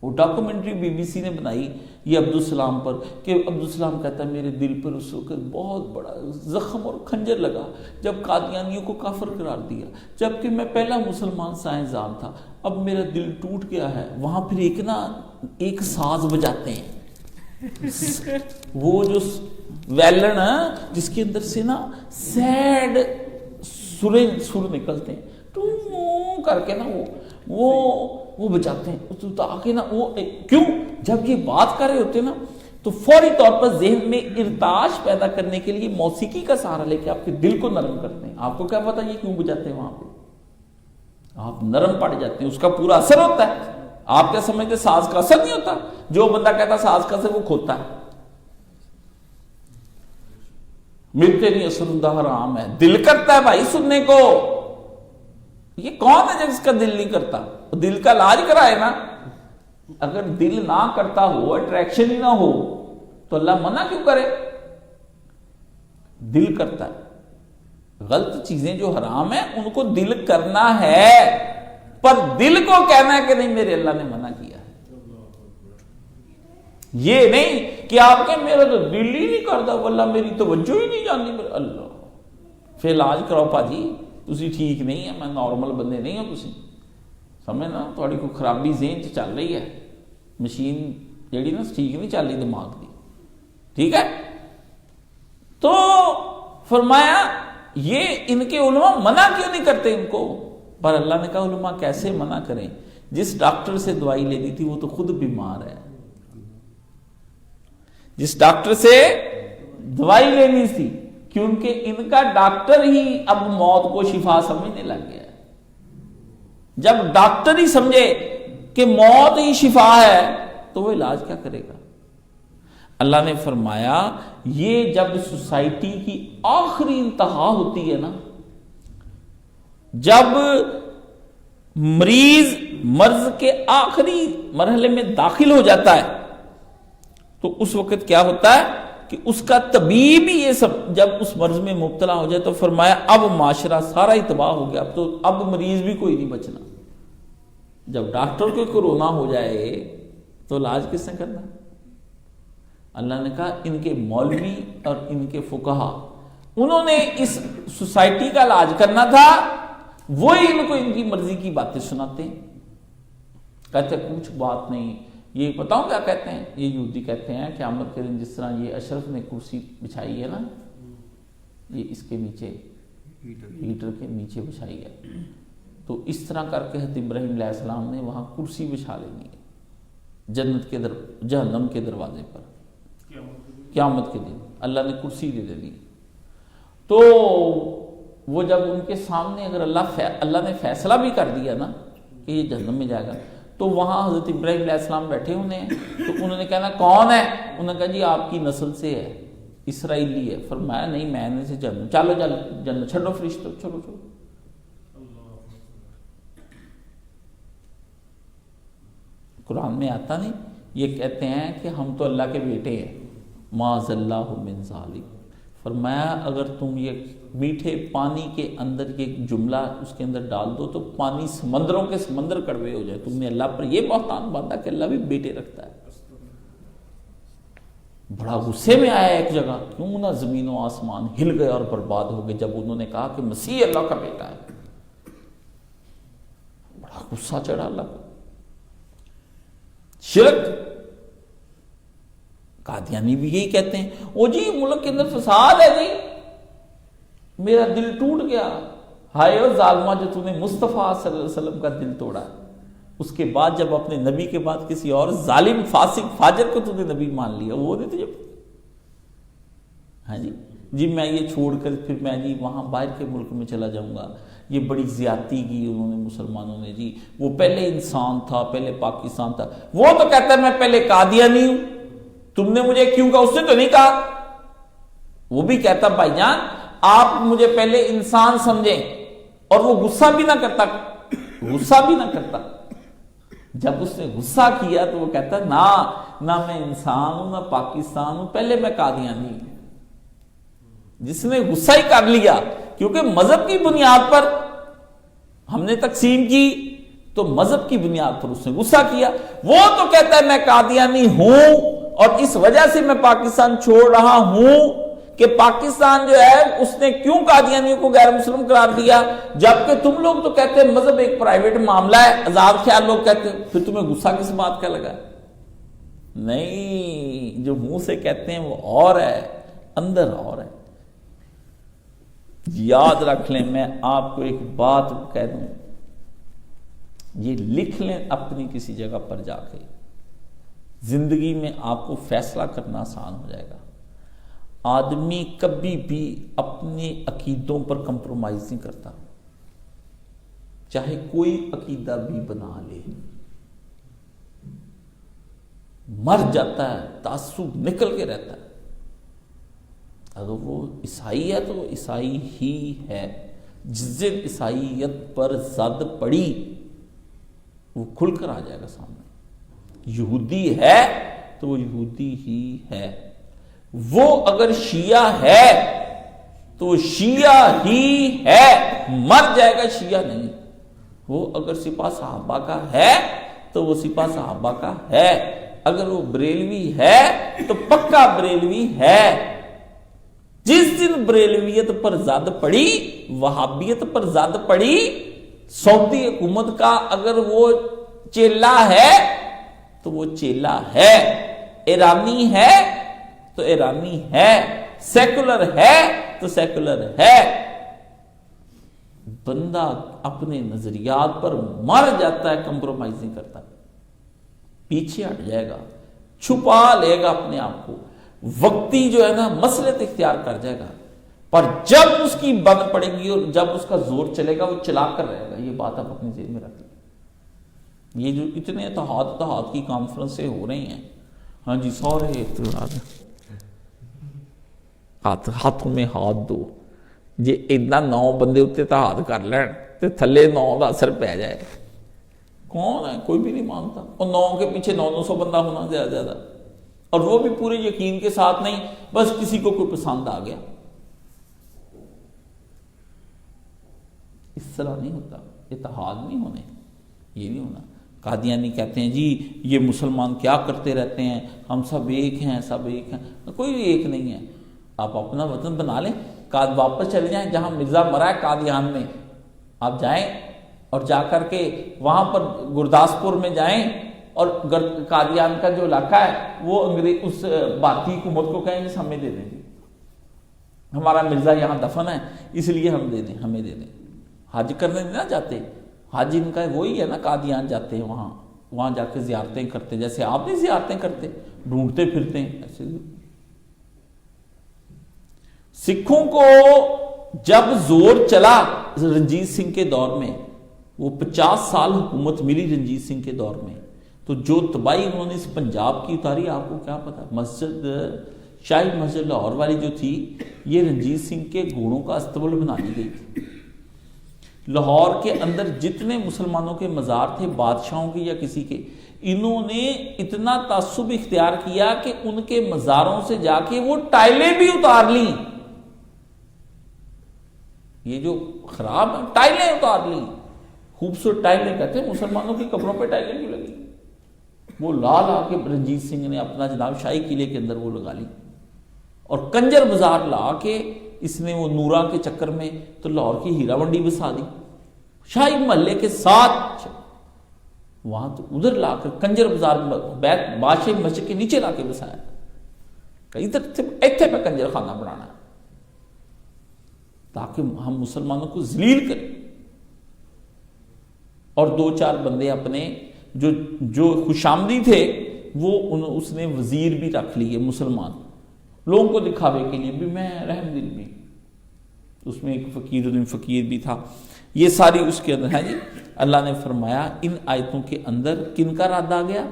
وہ ڈاکومنٹری بی بی سی نے بنائی یہ عبدالسلام پر کہ عبدالسلام کہتا ہے میرے دل پر اس وقت بہت بڑا زخم اور کھنجر لگا جب قادیانیوں کو کافر قرار دیا، جبکہ میں پہلا مسلمان سائنسدان تھا، اب میرا دل ٹوٹ گیا ہے، وہاں پھر ایک ساز بجاتے ہیں، وہ جو ویلن جس کے اندر سے نا سیڈ سر نکلتے ہیں، ٹو کر کے نا وہ بجاتے ہیں تاکہ نا وہ کیوں جب یہ بات کر رہے ہوتے ہیں نا تو فوری طور پر ذہن میں ارتعاش پیدا کرنے کے لیے موسیقی کا سہارا لے کے آپ کے دل کو نرم کرتے ہیں، آپ کو کیا پتا یہ کیوں بجاتے ہیں، وہاں پہ آپ نرم پڑ جاتے ہیں، اس کا پورا اثر ہوتا ہے، آپ کیا سمجھتے ساز کا اثر نہیں ہوتا، جو بندہ کہتا ساز کا اثر وہ کھوتا ہے، ملتے نہیں اثر اندہ حرام ہے، دل کرتا ہے بھائی سننے کو، یہ کون ہے جس کا دل نہیں کرتا، دل کا علاج کرائے نا، اگر دل نہ کرتا ہو، اٹریکشن ہی نہ ہو تو اللہ منع کیوں کرے، دل کرتا ہے، غلط چیزیں جو حرام ہیں ان کو دل کرنا ہے، پر دل کو کہنا ہے کہ نہیں میرے اللہ نے منع کیا ہے، یہ نہیں کہ آپ کے میرا تو دل ہی نہیں کرتا، واللہ میری توجہ ہی نہیں جانتی، میرے اللہ پھر علاج کراؤ پاجی، تسی ٹھیک نہیں ہے، میں نارمل بندے نہیں ہوں، تسی سمجھنا تھوڑی کوئی خرابی ذہن چ چل رہی ہے، مشین جیڑی نا ٹھیک نہیں چل رہی دماغ دی، ٹھیک ہے، تو فرمایا یہ ان کے علماء منع کیوں نہیں کرتے ان کو، پر اللہ نے کہا علماء کیسے منع کریں، جس ڈاکٹر سے دوائی لینی تھی وہ تو خود بیمار ہے، جس ڈاکٹر سے دوائی لینی تھی کیونکہ ان کا ڈاکٹر ہی اب موت کو شفا سمجھنے لگ گیا ہے، جب ڈاکٹر ہی سمجھے کہ موت ہی شفا ہے تو وہ علاج کیا کرے گا، اللہ نے فرمایا یہ جب سوسائٹی کی آخری انتہا ہوتی ہے نا، جب مریض مرض کے آخری مرحلے میں داخل ہو جاتا ہے تو اس وقت کیا ہوتا ہے کہ اس کا طبیب ہی یہ سب جب اس مرض میں مبتلا ہو جائے تو فرمایا اب معاشرہ سارا ہی تباہ ہو گیا، اب مریض بھی کوئی نہیں بچنا، جب ڈاکٹر کو کورونا ہو جائے تو علاج کس نے کرنا، اللہ نے کہا ان کے مولوی اور ان کے فقہا انہوں نے اس سوسائٹی کا علاج کرنا تھا، وہی ان کو ان کی مرضی کی باتیں سناتے ہیں، کہتے کچھ بات نہیں، یہ بتاؤں کیا کہتے ہیں؟ یہ یہودی کہتے ہیں قیامت کے دن جس طرح یہ اشرف نے کرسی بچھائی ہے نا، یہ اس کے نیچے ہیٹر کے نیچے بچھائی ہے، تو اس طرح کر کے حضرت ابراہیم علیہ السلام نے وہاں کرسی بچھا لینی ہے جنت کے جہنم کے دروازے پر قیامت کے دن اللہ نے کرسی دے دی۔ تو وہ جب ان کے سامنے اگر اللہ نے فیصلہ بھی کر دیا نا کہ یہ جہنم میں جائے گا، تو وہاں حضرت ابراہیم علیہ السلام بیٹھے ہونے ہیں، تو انہوں نے کہنا کون ہے؟ انہوں نے کہا جی آپ کی نسل سے ہے، اسرائیلی ہے۔ فرمایا نہیں، میں نے سے جنم، چلو جنت چھوڑو فرشتوں، چھوڑو۔ قرآن میں آتا نہیں، یہ کہتے ہیں کہ ہم تو اللہ کے بیٹے ہیں، معاذ اللہ من ذالک۔ فرمایا اگر تم یہ میٹھے پانی کے اندر یہ جملہ اس کے اندر ڈال دو تو پانی سمندروں کے سمندر کڑوے ہو جائے۔ تم نے اللہ پر یہ بہتان باندھا کہ اللہ بھی بیٹے رکھتا ہے۔ بڑا غصے میں آیا ایک جگہ، کیوں نہ زمین و آسمان ہل گئے اور برباد ہو گئے جب انہوں نے کہا کہ مسیح اللہ کا بیٹا ہے۔ بڑا غصہ چڑھا اللہ کو۔ شرک، قادیانی بھی یہی کہتے ہیں، او جی ملک کے اندر فساد ہے جی، میرا دل ٹوٹ گیا، ہائے او ظالمہ جو تم نے مصطفیٰ صلی اللہ علیہ وسلم کا دل توڑا۔ اس کے بعد جب اپنے نبی کے بعد کسی اور ظالم فاسق فاجر کو تم نے نبی مان لیا، وہ نہیں تجھے ہاں جی میں یہ چھوڑ کر پھر میں جی وہاں باہر کے ملک میں چلا جاؤں گا۔ یہ بڑی زیادتی کی انہوں نے مسلمانوں نے جی، وہ پہلے انسان تھا، پہلے پاکستان تھا، وہ تو کہتا ہے میں پہلے قادیانی ہوں، تم نے مجھے کیوں کہا؟ اس نے تو نہیں کہا۔ وہ بھی کہتا بھائی جان آپ مجھے پہلے انسان سمجھیں، اور وہ غصہ بھی نہ کرتا۔ جب اس نے غصہ کیا تو وہ کہتا نہ میں انسان ہوں نہ پاکستان ہوں، پہلے میں قادیانی ہوں۔ جس نے غصہ ہی کر لیا، کیونکہ مذہب کی بنیاد پر ہم نے تقسیم کی، تو مذہب کی بنیاد پر اس نے غصہ کیا۔ وہ تو کہتا ہے میں قادیانی ہوں اور اس وجہ سے میں پاکستان چھوڑ رہا ہوں کہ پاکستان جو ہے اس نے کیوں قادیانیوں کو غیر مسلم قرار دیا، جبکہ تم لوگ تو کہتے ہیں مذہب ایک پرائیویٹ معاملہ ہے، آزاد خیال لوگ کہتے ہیں، پھر تمہیں غصہ کس بات کا لگا؟ نہیں، جو منہ سے کہتے ہیں وہ اور ہے، اندر اور ہے۔ یاد رکھ لیں، میں آپ کو ایک بات کہہ دوں، یہ لکھ لیں اپنی کسی جگہ پر جا کے، زندگی میں آپ کو فیصلہ کرنا آسان ہو جائے گا۔ آدمی کبھی بھی اپنے عقیدوں پر کمپرومائز نہیں کرتا، چاہے کوئی عقیدہ بھی بنا لے، مر جاتا ہے، تعصب نکل کے رہتا ہے۔ اگر وہ عیسائی ہے تو وہ عیسائی ہی ہے، جس دن عیسائیت پر زد پڑی وہ کھل کر آ جائے گا سامنے۔ یہودی ہے تو وہ یہودی ہی ہے، وہ اگر شیعہ ہے تو وہ شیعہ ہی ہے، مر جائے گا شیعہ نہیں۔ وہ اگر سپاہ صحابہ کا ہے تو وہ سپاہ صحابہ کا ہے، اگر وہ بریلوی ہے تو پکا بریلوی ہے۔ جس دن بریلویت پر زد پڑی، وہابیت پر زد پڑی، سعودی حکومت کا اگر وہ چیلا ہے تو وہ چیلا ہے، ایرانی ہے تو ایرانی ہے، سیکولر ہے تو سیکولر ہے۔ بندہ اپنے نظریات پر مر جاتا ہے، کمپرومائز نہیں کرتا، پیچھے ہٹ جائے گا، چھپا لے گا اپنے آپ کو، وقتی جو ہے نا مسلط اختیار کر جائے گا، پر جب اس کی بند پڑے گی اور جب اس کا زور چلے گا وہ چلا کر رہے گا۔ یہ بات آپ اپنے ذہن میں رکھ لیں۔ یہ جو اتنے اتحاد کی کانفرنسیں ہو رہی ہیں، ہاں جی سارے ہاتھوں میں ہاتھ دو، جی اتنا 9 بندے اتنے اتحاد کر لین تے تھلے 9 کا اثر پہ جائے، کون ہے؟ کوئی بھی نہیں مانتا، اور 9 کے پیچھے 900 بندہ ہونا زیادہ، اور وہ بھی پورے یقین کے ساتھ نہیں، بس کسی کو کوئی پسند آ گیا۔ اس طرح نہیں ہوتا، اتحاد نہیں ہونے، یہ نہیں ہونا۔ قادیانی کہتے ہیں جی یہ مسلمان کیا کرتے رہتے ہیں، ہم سب ایک ہیں، سب ایک ہیں۔ کوئی ایک نہیں ہے، آپ اپنا وطن بنا لیں، واپس چلے جائیں جہاں مرزا مرا ہے قادیان میں، آپ جائیں اور جا کر کے وہاں پر گرداسپور میں جائیں اور قادیان کا جو علاقہ ہے وہ انگریز اس بھارتی حکومت کو کہیں ہمیں دے دیں گے، ہمارا مرزا یہاں دفن ہے اس لیے ہم دے دیں، ہمیں دے دیں۔ حج کرنے نہ جاتے، حج ان کا وہی ہے نا، قادیان جاتے ہیں وہاں جا کے زیارتیں کرتے، جیسے آپ نہیں زیارتیں کرتے، ڈھونڈتے پھرتے ہیں ایسے۔ سکھوں کو جب زور چلا رنجیت سنگھ کے دور میں، وہ 50 سال حکومت ملی رنجیت سنگھ کے دور میں، تو جو تباہی انہوں نے اس پنجاب کی اتاری آپ کو کیا پتا۔ مسجد شاہی مسجد لاہور والی جو تھی یہ رنجیت سنگھ کے گھوڑوں کا استبل بنا دی گئی تھی۔ لاہور کے اندر جتنے مسلمانوں کے مزار تھے بادشاہوں کے یا کسی کے، انہوں نے اتنا تعصب اختیار کیا کہ ان کے مزاروں سے جا کے وہ ٹائلیں بھی اتار لیں، یہ جو خراب ہے ٹائلیں اتار لیں، خوبصورت ٹائلیں کہتے ہیں، مسلمانوں کی قبروں پہ ٹائلیں کیوں لگی، وہ لا کے رنجیت سنگھ نے اپنا جناب شاہی قلعے کے اندر وہ لگا لی، اور کنجر بازار لا کے اس نے وہ نورا کے چکر میں تو لاہور کی ہیرا منڈی بسا دی شاہی محلے کے ساتھ، وہاں تو ادھر لا کر کنجر بازار بادشاہی مسجد کے نیچے لا کے بسایا، ادھر ایتھے پہ کنجر خانہ بنانا ہے تاکہ ہم مسلمانوں کو ذلیل کریں۔ اور 2-4 بندے اپنے جو خوشامدی تھے وہ اس نے وزیر بھی رکھ لیے مسلمان، لوگوں کو دکھاوے کے لیے بھی میں رحم دل بھی، اس میں ایک فقیر بھی تھا، یہ ساری اس کے اندر ہے جی۔ اللہ نے فرمایا ان آیتوں کے اندر کن کا رد آ گیا؟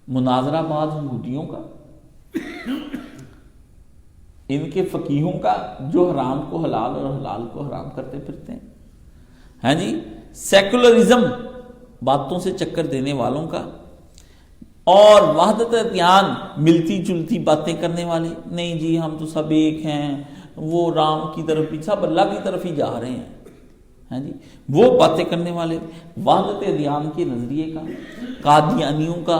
مناظرہ باز یہودیوں کا، ان کے فقیہوں کا جو حرام کو حلال اور حلال کو حرام کرتے پھرتے ہیں، ہاں جی، سیکولرزم باتوں سے چکر دینے والوں کا، اور وحدت ادیان ملتی جلتی باتیں کرنے والے، نہیں جی ہم تو سب ایک ہیں، وہ رام کی طرف بھی سب اللہ کی طرف ہی جا رہے ہیں، ہاں جی، وہ باتیں کرنے والے، وحدت ادیان کے نظریے کا، قادیانیوں کا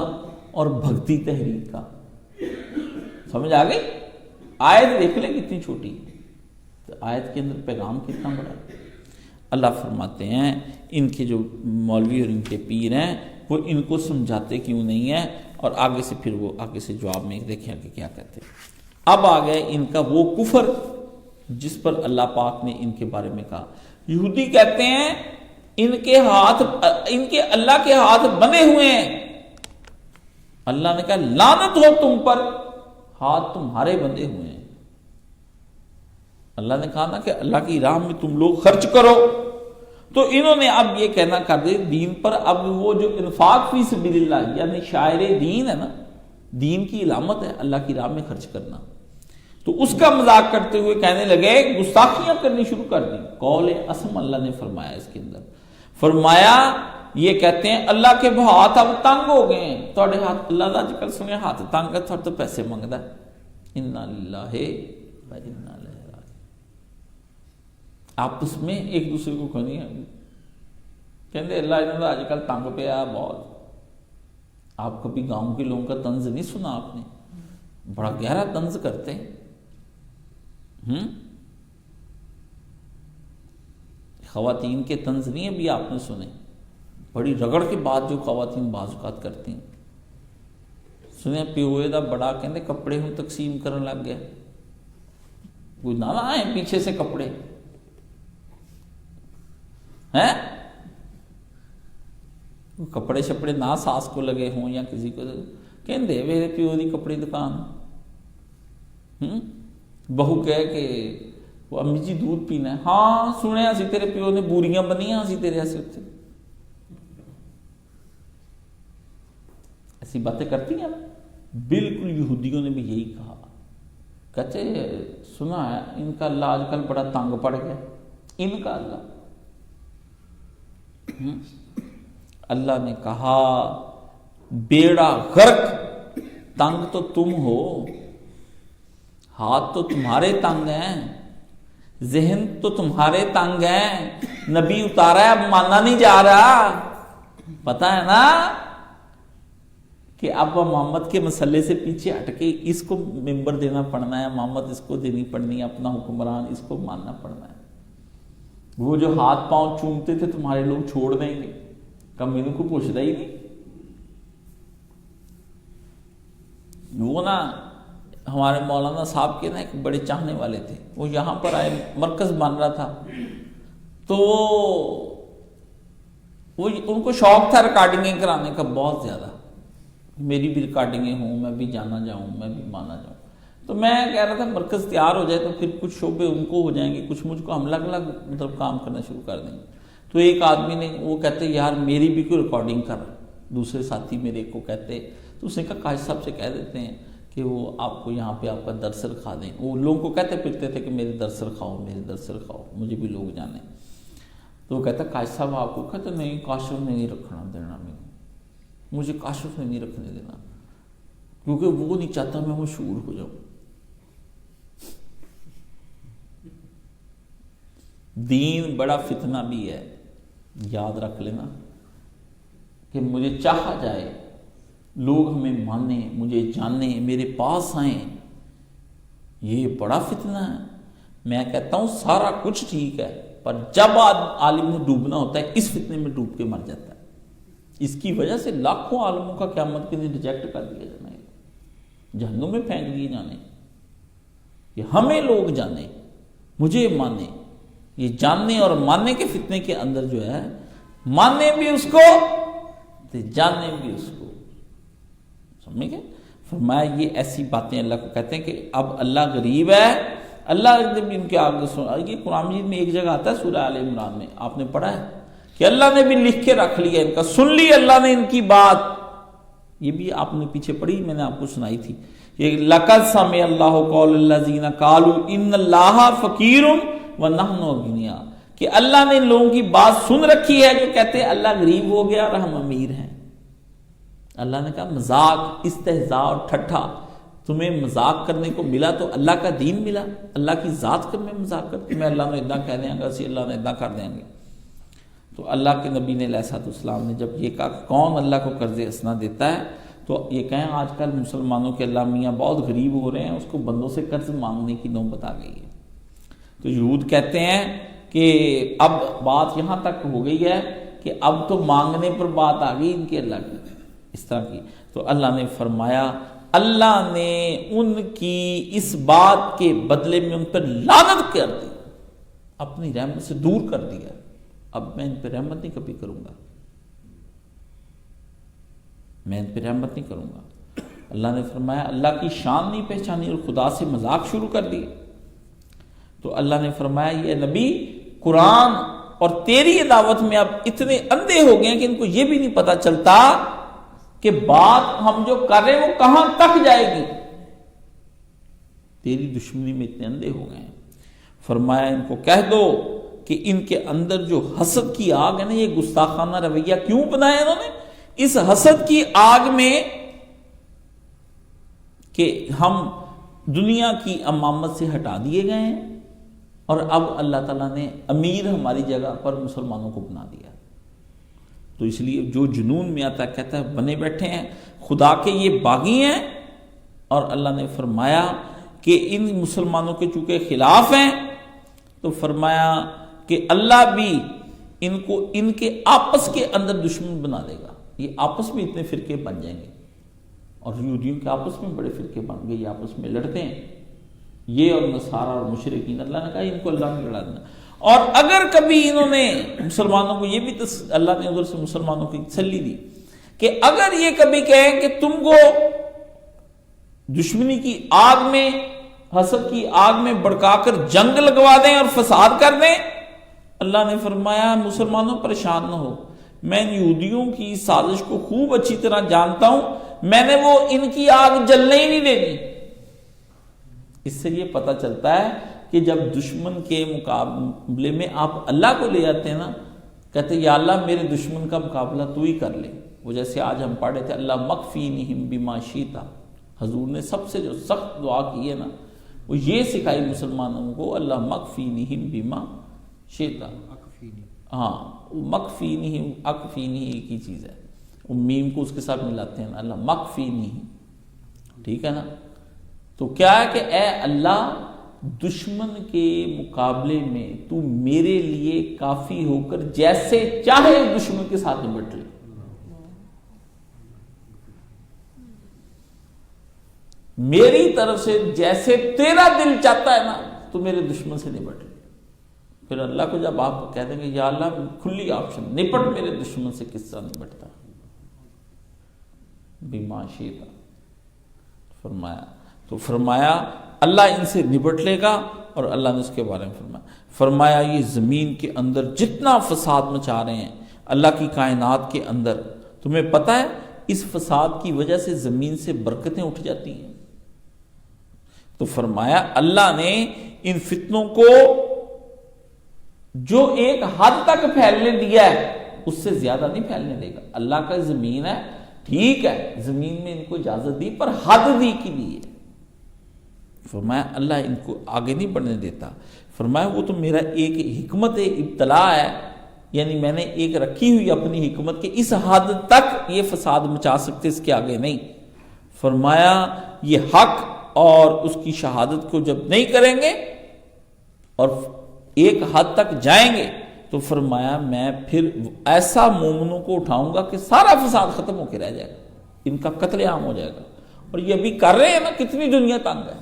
اور بھکتی تحریک کا۔ سمجھ آ گئی؟ آیت دیکھ لیں کتنی چھوٹی، تو آیت کے اندر پیغام کتنا بڑا ہے۔ اللہ فرماتے ہیں ان کے جو مولوی اور ان کے پیر ہیں وہ ان کو سمجھاتے کیوں نہیں ہیں، اور آگے سے پھر وہ آگے سے جواب میں دیکھیں کہ کیا کہتے ہیں۔ اب آ گئے ان کا وہ کفر جس پر اللہ پاک نے ان کے بارے میں کہا۔ یہودی کہتے ہیں ان کے اللہ کے ہاتھ بندے ہوئے ہیں، اللہ نے کہا لعنت ہو تم پر، ہاتھ تمہارے بندے ہوئے ہیں۔ اللہ نے کہا نا کہ اللہ کی راہ میں تم لوگ خرچ کرو، تو انہوں نے اب یہ کہنا کر دے دین پر، اب وہ جو انفاق فی سبیل اللہ یعنی شاعر دین ہے نا، دین کی علامت ہے اللہ کی راہ میں خرچ کرنا، تو اس کا مذاق کرتے ہوئے کہنے لگے، گستاخیاں کرنی شروع کر دی۔ قول اسم اللہ نے فرمایا اس کے اندر، فرمایا یہ کہتے ہیں اللہ کے ہاتھ اب تنگ ہو گئے ہیں، تھوڑے ہاتھ اللہ آج کل سنے ہاتھ تنگ ہے، تھوڑے تو پیسے منگتا ہے، انا للہ و انا الیہ راجعون۔ آپس میں ایک دوسرے کو کہنی ہے کہتے اللہ انہوں نے آج کل تنگ پیا بہت۔ آپ کبھی گاؤں کے لوگوں کا طنز نہیں سنا آپ نے؟ بڑا گہرا طنز کرتے ہیں، خواتین کے طنز نہیں ابھی آپ نے سنے، بڑی رگڑ کے بعد جو خواتین بعض اوقات کرتی ہیں، سنے پیوئے دا بڑا کہندے کپڑے ہوں تقسیم کرن لگ گیا، کوئی نہ آئے پیچھے سے کپڑے ہیں، کپڑے شپڑے نہ ساس کو لگے ہوں یا کسی کو، کہندے میرے پیو دی کپڑے دکان، بہو کہے کہ وہ امی جی دودھ پینا ہے، ہاں سنیا سی تیرے پیو نے بوریاں بنیاں سی تیرے ایسے اتنے، ایسی باتیں کرتی ہیں نا۔ بالکل یہودیوں نے بھی یہی کہا، کہتے سنا ہے ان کا اللہ آج کل بڑا تنگ پڑ گیا، ان کا اللہ نے کہا بیڑا غرق، تنگ تو تم ہو، ہاتھ تو تمہارے تنگ ہیں، ذہن تو تمہارے تنگ ہیں، نبی اتارا ہے اب ماننا نہیں جا رہا، پتا ہے نا کہ اب محمد کے مسئلے سے پیچھے ہٹ کے اس کو ممبر دینا پڑنا ہے، محمد اس کو دینی پڑنی ہے، اپنا حکمران اس کو ماننا پڑنا ہے۔ وہ جو ہاتھ پاؤں چومتے تھے تمہارے لوگ چھوڑ دیں گے، کم ان کو پوچھتا ہی نہیں، وہ نا ہمارے مولانا صاحب کے نا ایک بڑے چاہنے والے تھے، وہ یہاں پر آئے، مرکز بن رہا تھا، تو وہ ان کو شوق تھا ریکارڈنگیں کرانے کا بہت زیادہ، میری بھی ریکارڈنگیں ہوں، میں بھی جانا جاؤں، میں بھی مانا جاؤں۔ تو میں کہہ رہا تھا مرکز تیار ہو جائے تو پھر کچھ شعبے ان کو ہو جائیں گے، کچھ مجھ کو، ہم الگ الگ مطلب کام کرنا شروع کر دیں گے۔ تو ایک آدمی نے، وہ کہتے یار میری بھی کوئی ریکارڈنگ کر، دوسرے ساتھی میرے کو کہتے، تو اس نے کہا قاضی صاحب سے کہہ دیتے ہیں کہ وہ آپ کو یہاں پہ آپ کا درس رکھا دیں۔ وہ لوگوں کو کہتے پھرتے تھے کہ میرے درس رکھاؤ، میرے درس رکھاؤ، مجھے بھی لوگ جانیں۔ تو وہ کہتا قاضی صاحب آپ کو، کہتے نہیں کاشف نے نہیں رکھنا دینا، مجھے کاشف نے نہیں رکھنے دینا، کیونکہ وہ نہیں چاہتا میں مشہور ہو جاؤں۔ دین بڑا فتنہ بھی ہے، یاد رکھ لینا، کہ مجھے چاہا جائے، لوگ ہمیں مانیں، مجھے جانیں، میرے پاس آئیں، یہ بڑا فتنہ ہے۔ میں کہتا ہوں سارا کچھ ٹھیک ہے، پر جب عالم نے ڈوبنا ہوتا ہے اس فتنے میں ڈوب کے مر جاتا ہے۔ اس کی وجہ سے لاکھوں عالموں کا قیامت کے دن ریجیکٹ کر دیا جانا ہے، جہنم میں پھینک دیے جانے، کہ ہمیں لوگ جانیں، مجھے مانیں۔ یہ جاننے اور ماننے کے فتنے کے اندر جو ہے، ماننے بھی اس کو تو جاننے بھی اس کو، سمجھ گئے؟ فرمایا یہ ایسی باتیں اللہ کو کہتے ہیں کہ اب اللہ غریب ہے، اللہ جب ان کے آگے سنا، یہ قرآن مجید میں ایک جگہ آتا ہے سورہ آل عمران میں، آپ نے پڑھا ہے کہ اللہ نے بھی لکھ کے رکھ لیا ان کا، سن لی اللہ نے ان کی بات۔ یہ بھی آپ نے پیچھے پڑھی، میں نے آپ کو سنائی تھی، یہ لَقَدْ سَمِعَ اللَّهُ قَوْلَ الَّذِينَ قَالُوا إِنَّ اللَّهَ فَقِيرٌ وَنَحْنُ أَغْنِيَاءُ، کہ اللہ نے ان لوگوں کی بات سن رکھی ہے جو کہتے ہیں اللہ غریب ہو گیا اور ہم امیر ہیں۔ اللہ نے کہا مذاق، استہزاء اور ٹھٹھا، تمہیں مذاق کرنے کو ملا تو اللہ کا دین ملا، اللہ کی ذات کر میں مذاق کرتی، میں اللہ نے ادھا کہہ دیں گا، اسی اللہ نے ادھا کر دیں گے۔ تو اللہ کے نبی نے علیہ السلام نے جب یہ کہا کون اللہ کو قرض حسنہ دیتا ہے، تو یہ کہیں آج کل مسلمانوں کے اللہ میاں بہت غریب ہو رہے ہیں، اس کو بندوں سے قرض مانگنے کی نوبت آ گئی ہے۔ تو یہود کہتے ہیں کہ اب بات یہاں تک ہو گئی ہے کہ اب تو مانگنے پر بات آ گئی ان کے اللہ کی، اس طرح کی۔ تو اللہ نے فرمایا اللہ نے ان کی اس بات کے بدلے میں ان پر لعنت کر دی، اپنی رحمت سے دور کر دیا، اب میں ان پہ رحمت نہیں کبھی کروں گا، میں ان پہ رحمت نہیں کروں گا۔ اللہ نے فرمایا اللہ کی شان نہیں پہچانی اور خدا سے مذاق شروع کر دی۔ تو اللہ نے فرمایا یہ نبی قرآن اور تیری دعوت میں اب اتنے اندھے ہو گئے ہیں کہ ان کو یہ بھی نہیں پتا چلتا کہ بات ہم جو کر رہے ہیں وہ کہاں تک جائے گی، تیری دشمنی میں اتنے اندھے ہو گئے ہیں۔ فرمایا ان کو کہہ دو کہ ان کے اندر جو حسد کی آگ ہے نا، یہ گستاخانہ رویہ کیوں بنایا انہوں نے، اس حسد کی آگ میں کہ ہم دنیا کی امامت سے ہٹا دیے گئے ہیں اور اب اللہ تعالیٰ نے امیر ہماری جگہ پر مسلمانوں کو بنا دیا۔ تو اس لیے جو جنون میں آتا ہے کہتا ہے بنے بیٹھے ہیں خدا کے یہ باغی ہیں، اور اللہ نے فرمایا کہ ان مسلمانوں کے چونکہ خلاف ہیں تو فرمایا کہ اللہ بھی ان کو ان کے آپس کے اندر دشمن بنا دے گا، یہ آپس میں اتنے فرقے بن جائیں گے، اور یہودیوں کے آپس میں بڑے فرقے بن گئے، یہ آپس میں لڑتے ہیں، یہ اور نصارہ اور مشرکین۔ اللہ نے کہا ان کو اللہ نے لڑا دینا۔ اور اگر کبھی انہوں نے مسلمانوں کو، یہ بھی اللہ نے ادھر سے مسلمانوں کی تسلی دی کہ اگر یہ کبھی کہیں کہ تم کو دشمنی کی آگ میں، حسد کی آگ میں بڑکا کر جنگ لگوا دیں اور فساد کر دیں، اللہ نے فرمایا مسلمانوں پریشان نہ ہو، میں ان یہودیوں کی سازش کو خوب اچھی طرح جانتا ہوں، میں نے وہ ان کی آگ جلنے ہی نہیں دینی۔ اس سے یہ پتہ چلتا ہے کہ جب دشمن کے مقابلے میں آپ اللہ کو لے آتے ہیں نا، کہتے یا اللہ میرے دشمن کا مقابلہ تو ہی کر لے۔ وہ جیسے آج ہم پڑھے تھے اللہ مکفینہم بما شئت، حضور نے سب سے جو سخت دعا کی ہے نا وہ یہ سکھائی مسلمانوں کو، اللہ مکفینہم بما شئت۔ ہاں مکفینہم، اکفینی ایک ہی چیز ہے، وہ میم کو اس کے ساتھ ملاتے ہیں نا، اللہ مکفینہم، ٹھیک ہے نا۔ تو کیا ہے کہ اے اللہ دشمن کے مقابلے میں تو میرے لیے کافی ہو کر جیسے چاہے دشمن کے ساتھ نمٹ لے۔ میری طرف سے جیسے تیرا دل چاہتا ہے نا تو میرے دشمن سے نپٹ لے. پھر اللہ کو جب آپ کہہ دیں گے یا اللہ کھلی آپشن نپٹ میرے دشمن سے، کس طرح نپٹتا؟ بما شئت. فرمایا اللہ ان سے نپٹ لے گا. اور اللہ نے اس کے بارے میں فرمایا یہ زمین کے اندر جتنا فساد مچا رہے ہیں اللہ کی کائنات کے اندر، تمہیں پتہ ہے اس فساد کی وجہ سے زمین سے برکتیں اٹھ جاتی ہیں. تو فرمایا اللہ نے ان فتنوں کو جو ایک حد تک پھیلنے دیا ہے اس سے زیادہ نہیں پھیلنے دے گا. اللہ کا زمین ہے، ٹھیک ہے، زمین میں ان کو اجازت دی پر حد دی کے لیے. فرمایا اللہ ان کو آگے نہیں بڑھنے دیتا. فرمایا وہ تو میرا ایک حکمت ابتلا ہے، یعنی میں نے ایک رکھی ہوئی اپنی حکمت کہ اس حد تک یہ فساد مچا سکتے، اس کے آگے نہیں. فرمایا یہ حق اور اس کی شہادت کو جب نہیں کریں گے اور ایک حد تک جائیں گے تو فرمایا میں پھر ایسا مومنوں کو اٹھاؤں گا کہ سارا فساد ختم ہو کے رہ جائے گا، ان کا قتل عام ہو جائے گا. اور یہ ابھی کر رہے ہیں نا، کتنی دنیا تنگ ہے.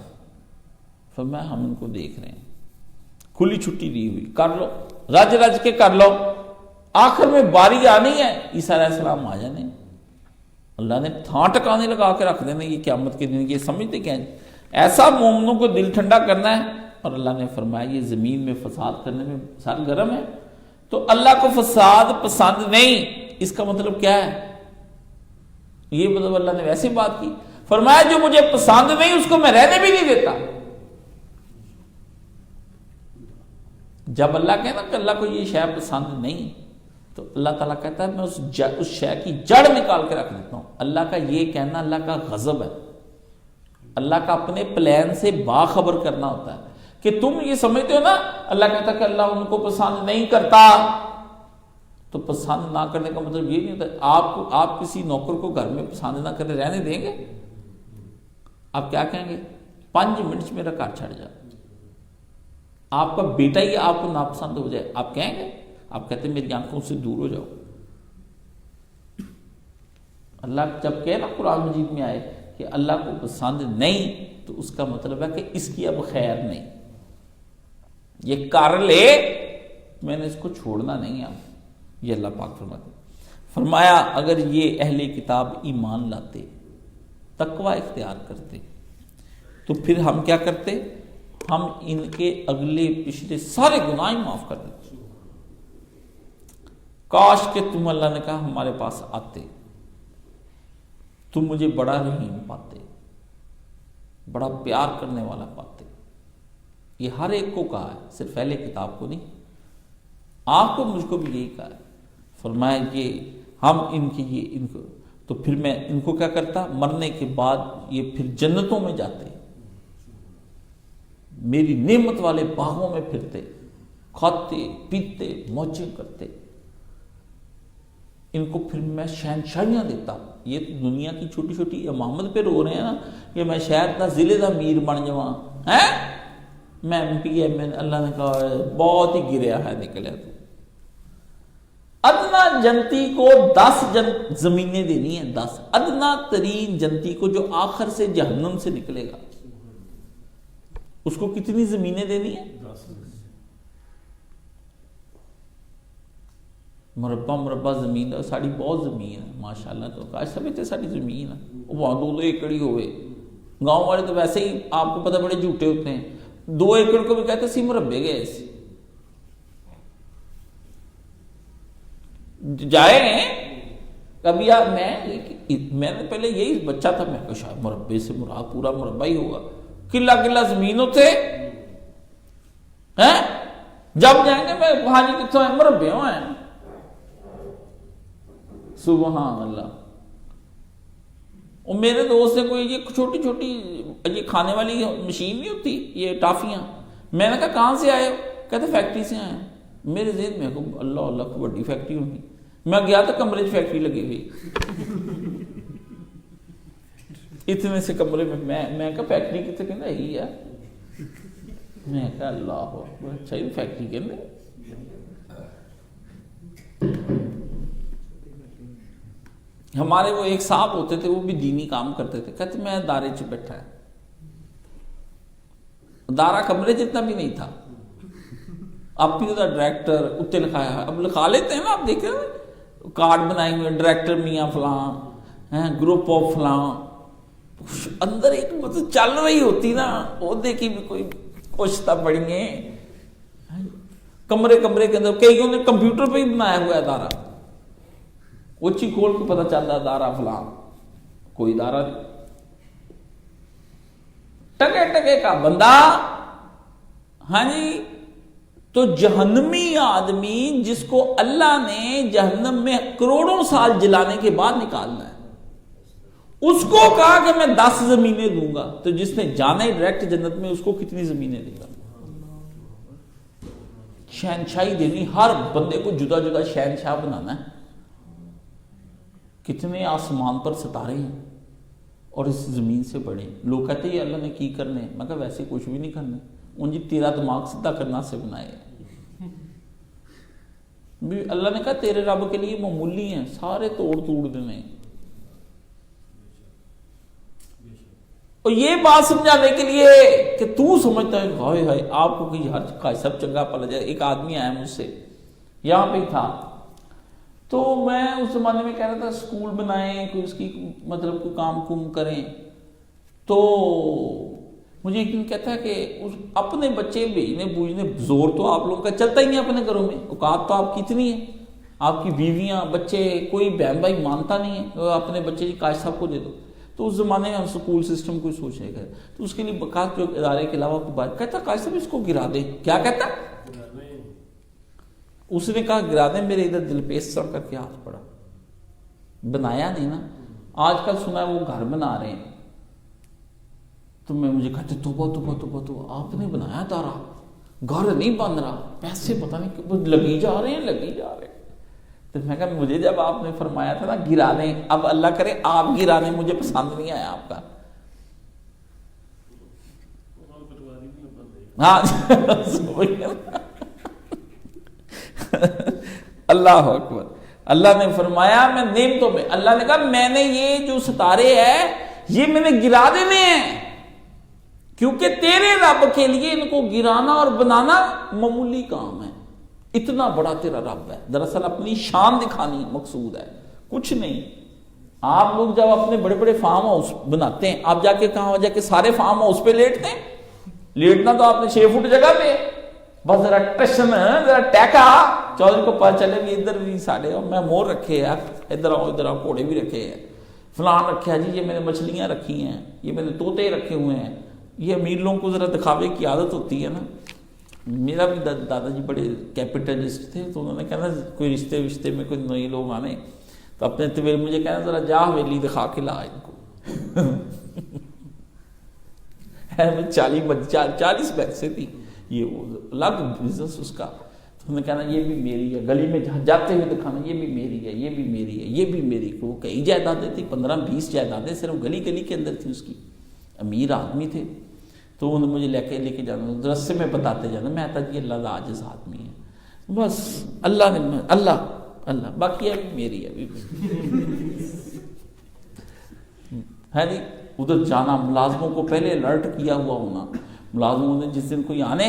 فرمایا ہم ان کو دیکھ رہے ہیں، کھلی چھٹی دی ہوئی، کر لو، رج رج کے کر لو. آخر میں باری آنی ہے، عیسیٰ علیہ السلام آ جانے. اللہ نے تھان ٹکانے لگا کے رکھ دینا یہ قیامت کے دن. یہ سمجھتے کیا ہے؟ ایسا مومنوں کو دل ٹھنڈا کرنا ہے. اور اللہ نے فرمایا یہ زمین میں فساد کرنے میں سرگرم ہے. تو اللہ کو فساد پسند نہیں، اس کا مطلب کیا ہے؟ یہ مطلب اللہ نے ویسے بات کی. فرمایا جو مجھے پسند نہیں اس کو میں رہنے بھی نہیں دیتا. جب اللہ کہے نا کہ اللہ کو یہ شے پسند نہیں تو اللہ تعالیٰ کہتا ہے میں اس شے کی جڑ نکال کے رکھ دیتا ہوں. اللہ کا یہ کہنا اللہ کا غضب ہے. اللہ کا اپنے پلان سے باخبر کرنا ہوتا ہے کہ تم یہ سمجھتے ہو نا اللہ کہتا ہے کہ اللہ ان کو پسند نہیں کرتا. تو پسند نہ کرنے کا مطلب یہ نہیں ہوتا آپ کسی نوکر کو گھر میں پسند نہ کرے رہنے دیں گے؟ آپ کیا کہیں گے؟ 5 منٹ میرا گھر چھڑ جا. آپ کا بیٹا ہی آپ کو ناپسند ہو جائے، آپ کہیں گے؟ آپ کہتے ہیں میری آنکھوں سے دور ہو جاؤ. اللہ جب کہے نا قرآن مجید میں آئے کہ اللہ کو پسند نہیں تو اس کا مطلب ہے کہ اس کی اب خیر نہیں، یہ کر لے، میں نے اس کو چھوڑنا نہیں. اب یہ اللہ پاک فرماتے. فرمایا اگر یہ اہل کتاب ایمان لاتے، تقوی اختیار کرتے تو پھر ہم کیا کرتے؟ ہم ان کے اگلے پچھلے سارے گناہ معاف کر دیتے. کاش کہ تم اللہ نے کہا ہمارے پاس آتے، تم مجھے بڑا رحیم پاتے، بڑا پیار کرنے والا پاتے. یہ ہر ایک کو کہا ہے، صرف اہل کتاب کو نہیں، آپ کو مجھ کو بھی یہی کہا ہے. فرمایا یہ ہم ان کو تو پھر میں ان کو کیا کرتا؟ مرنے کے بعد یہ پھر جنتوں میں جاتے، میری نعمت والے باغوں میں پھرتے، کھاتے پیتے موجیں کرتے. ان کو پھر میں شہنشاہیاں دیتا. یہ تو دنیا کی چھوٹی چھوٹی امامت پہ رو رہے ہیں نا کہ میں شہر کا ضلع کا امیر بن جاواں، میں ایم پی ایم این. اللہ نے کہا بہت ہی گریا ہے نکلے. تو ادنا جنتی کو 10 زمینیں دینی ہیں، 10 ادنا ترین جنتی کو جو آخر سے جہنم سے نکلے گا اس کو کتنی زمینیں دینی ہیں؟ مربع زمین. ساری بہت زمین ہے ماشاءاللہ. تو کاش سمجھتے ساری زمین ہے وہاں 2 ایکڑ ہی ہوئے. گاؤں والے تو ویسے ہی آپ کو پتہ بڑے جھوٹے ہوتے ہیں، 2 ایکڑ کو بھی کہتے سی مربے گئے جائے. کبھی میں نے پہلے یہی بچہ تھا، میں کہا شاید مربے سے مراد پورا مربع ہی ہوگا. کلا زمین ہوتے ہیں، جب جائیں گے میں وہاں جی کتوں ہیں مربے ہیں. سبحان اللہ. اور میرے دوست نے کوئی یہ چھوٹی چھوٹی یہ کھانے والی مشین نہیں ہوتی یہ ٹافیاں، میں نے کہا کہاں سے آئے ہو؟ کہتے فیکٹری سے آئے ہیں. میرے ذہن میں اللہ اللہ کو بڑی فیکٹری ہوگی. میں گیا تو کمرے کی فیکٹری لگی ہوئی اتنے سے کمرے میں کہا فیکٹری کتنے کہنا یہی ہے. میں کہا اللہ اچھا یہ فیکٹری کہنے. ہمارے وہ ایک صاحب ہوتے تھے، وہ بھی دینی کام کرتے تھے. کہتے میں دارے چ بیٹھا ہے دارا کمرے جتنا بھی نہیں تھا. اب بھی ادھر ڈائریکٹر اتنے لکھایا ہے, اب لکھا لیتے ہیں نا, آپ دیکھ رہے ہیں کارڈ بنائے ہوئے, ڈائریکٹر میاں فلاں, گروپ آف فلاں, اندر ایک مطلب چل رہی ہوتی نا عہدے کی بھی کوئی کوشتا پڑیں گے. کمرے کے اندر کئیوں نے کمپیوٹر پہ ہی بنایا ہوا ہے ادارہ, اچھی کھول کے پتہ چل رہا ہے ادارہ فلاں, کوئی ادارہ نہیں. ٹکے کا بندہ, ہاں جی. تو جہنمی آدمی جس کو اللہ نے جہنم میں کروڑوں سال جلانے کے بعد نکالنا ہے, اس کو کہا کہ میں 10 زمینیں دوں گا, تو جس نے جانا ہی ڈائریکٹ جنت میں, اس کو کتنی زمینیں دے گا؟ شہنشاہی دینی, ہر بندے کو جدا جدا شہنشاہ بنانا ہے. کتنے آسمان پر ستارے ہیں اور اس زمین سے بڑے. لوگ کہتے ہیں یہ اللہ نے کی کرنے, میں کہا ویسے کچھ بھی نہیں کرنے, ان جی تیرا دماغ سیدھا کرنا سے بنائے. اللہ نے کہا تیرے رب کے لیے معمولی ہیں, سارے توڑ دینے. اور یہ بات سمجھانے کے لیے کہ تو سمجھتا ہے ہائے ہائے آپ کو کہ ہر سب چنگا پلا جائے. ایک آدمی آیا مجھ سے, یہاں پہ تھا, تو میں اس زمانے میں کہہ رہا تھا اسکول بنائیں, کوئی اس کی مطلب کوئی کام کریں. تو مجھے ایک دن کہتا ہے کہ اپنے بچے بھیجنے بوجھنے, زور تو آپ لوگوں کا چلتا ہی نہیں اپنے گھروں میں, اوقات تو آپ کی اتنی ہے, آپ کی بیویاں بچے کوئی بہن بھائی مانتا نہیں ہے, اپنے بچے جی کاش صاحب کو دے دو. تو اس زمانے میں ہم سکول سسٹم کوئی سوچ رہے گئے, تو اس کے لیے بقات جو ادارے کے علاوہ کوئی بات کہتا کاش صاحب اس کو گرا دے. کیا کہتا؟ اس نے کہا گرا دیں. میرے ادھر دل پہ اس طرح کر کے ہاتھ پڑا. بنایا نہیں نا. آج کل سنا ہے وہ گھر بنا رہے ہیں, تو میں مجھے کہتے توبہ آپ نے بنایا تارا, گھر نہیں بن رہا, پیسے پتہ نہیں لگی جا رہے ہیں. تو میں کہا مجھے جب آپ نے فرمایا تھا نا گرا دیں, اب اللہ کرے آپ گرا دیں, مجھے پسند نہیں آیا آپ کا. ہاں اللہ اکبر. اللہ نے فرمایا میں نعمتوں میں, اللہ نے کہا میں نے یہ جو ستارے ہیں یہ میں نے گرا دینے ہیں, کیونکہ تیرے رب کے لیے ان کو گرانا اور بنانا معمولی کام ہے. اتنا بڑا تیرا رب ہے. دراصل اپنی شان دکھانی مقصود ہے, کچھ نہیں. آپ لوگ جب اپنے بڑے بڑے فارم ہاؤس بناتے ہیں, آپ جا کے کہاں جا کے سارے فارم ہاؤس پہ لیٹتے ہیں. لیٹنا تو آپ نے 6 فٹ جگہ پہ, بس ذرا ٹشن ذرا ٹیکا, چودھری کو پتہ چلے بھی ادھر بھی ساڑھے میں مور رکھے ہیں, ادھر آؤ گھوڑے بھی رکھے ہیں, فلان رکھے ہیں جی, یہ میں نے مچھلیاں رکھی ہیں, یہ میں نے طوطے رکھے ہوئے ہیں. یہ امیر لوگوں کو ذرا دکھاوے کی عادت ہوتی ہے نا. میرا بھی دادا جی بڑے کیپٹلسٹ تھے, تو انہوں نے کہنا کوئی رشتے میں کوئی نئے لوگ آنے, تو اپنے طویل مجھے کہنا ذرا جا حویلی دکھا کے لا ان کو. 40 پیسے تھی, یہ وہ الگ بزنس اس کا. تو انہوں نے کہنا یہ بھی میری ہے, گلی میں جاتے ہوئے دکھانا یہ بھی میری ہے, یہ بھی میری ہے, یہ بھی میری. وہ کئی جائیدادیں تھیں, 15-20 جائیدادیں صرف گلی کے اندر تھی اس کی. امیر آدمی تھے. تو انہوں نے مجھے لے کے جانا, رستے میں بتاتے جانا. میں آتا جی اللہ عاجز آدمی ہے, بس اللہ نے اللہ باقی ابھی میری ہے ہے نہیں. ادھر جانا, ملازموں کو پہلے الرٹ کیا ہوا ہونا. ملازموں نے جس دن کوئی آنے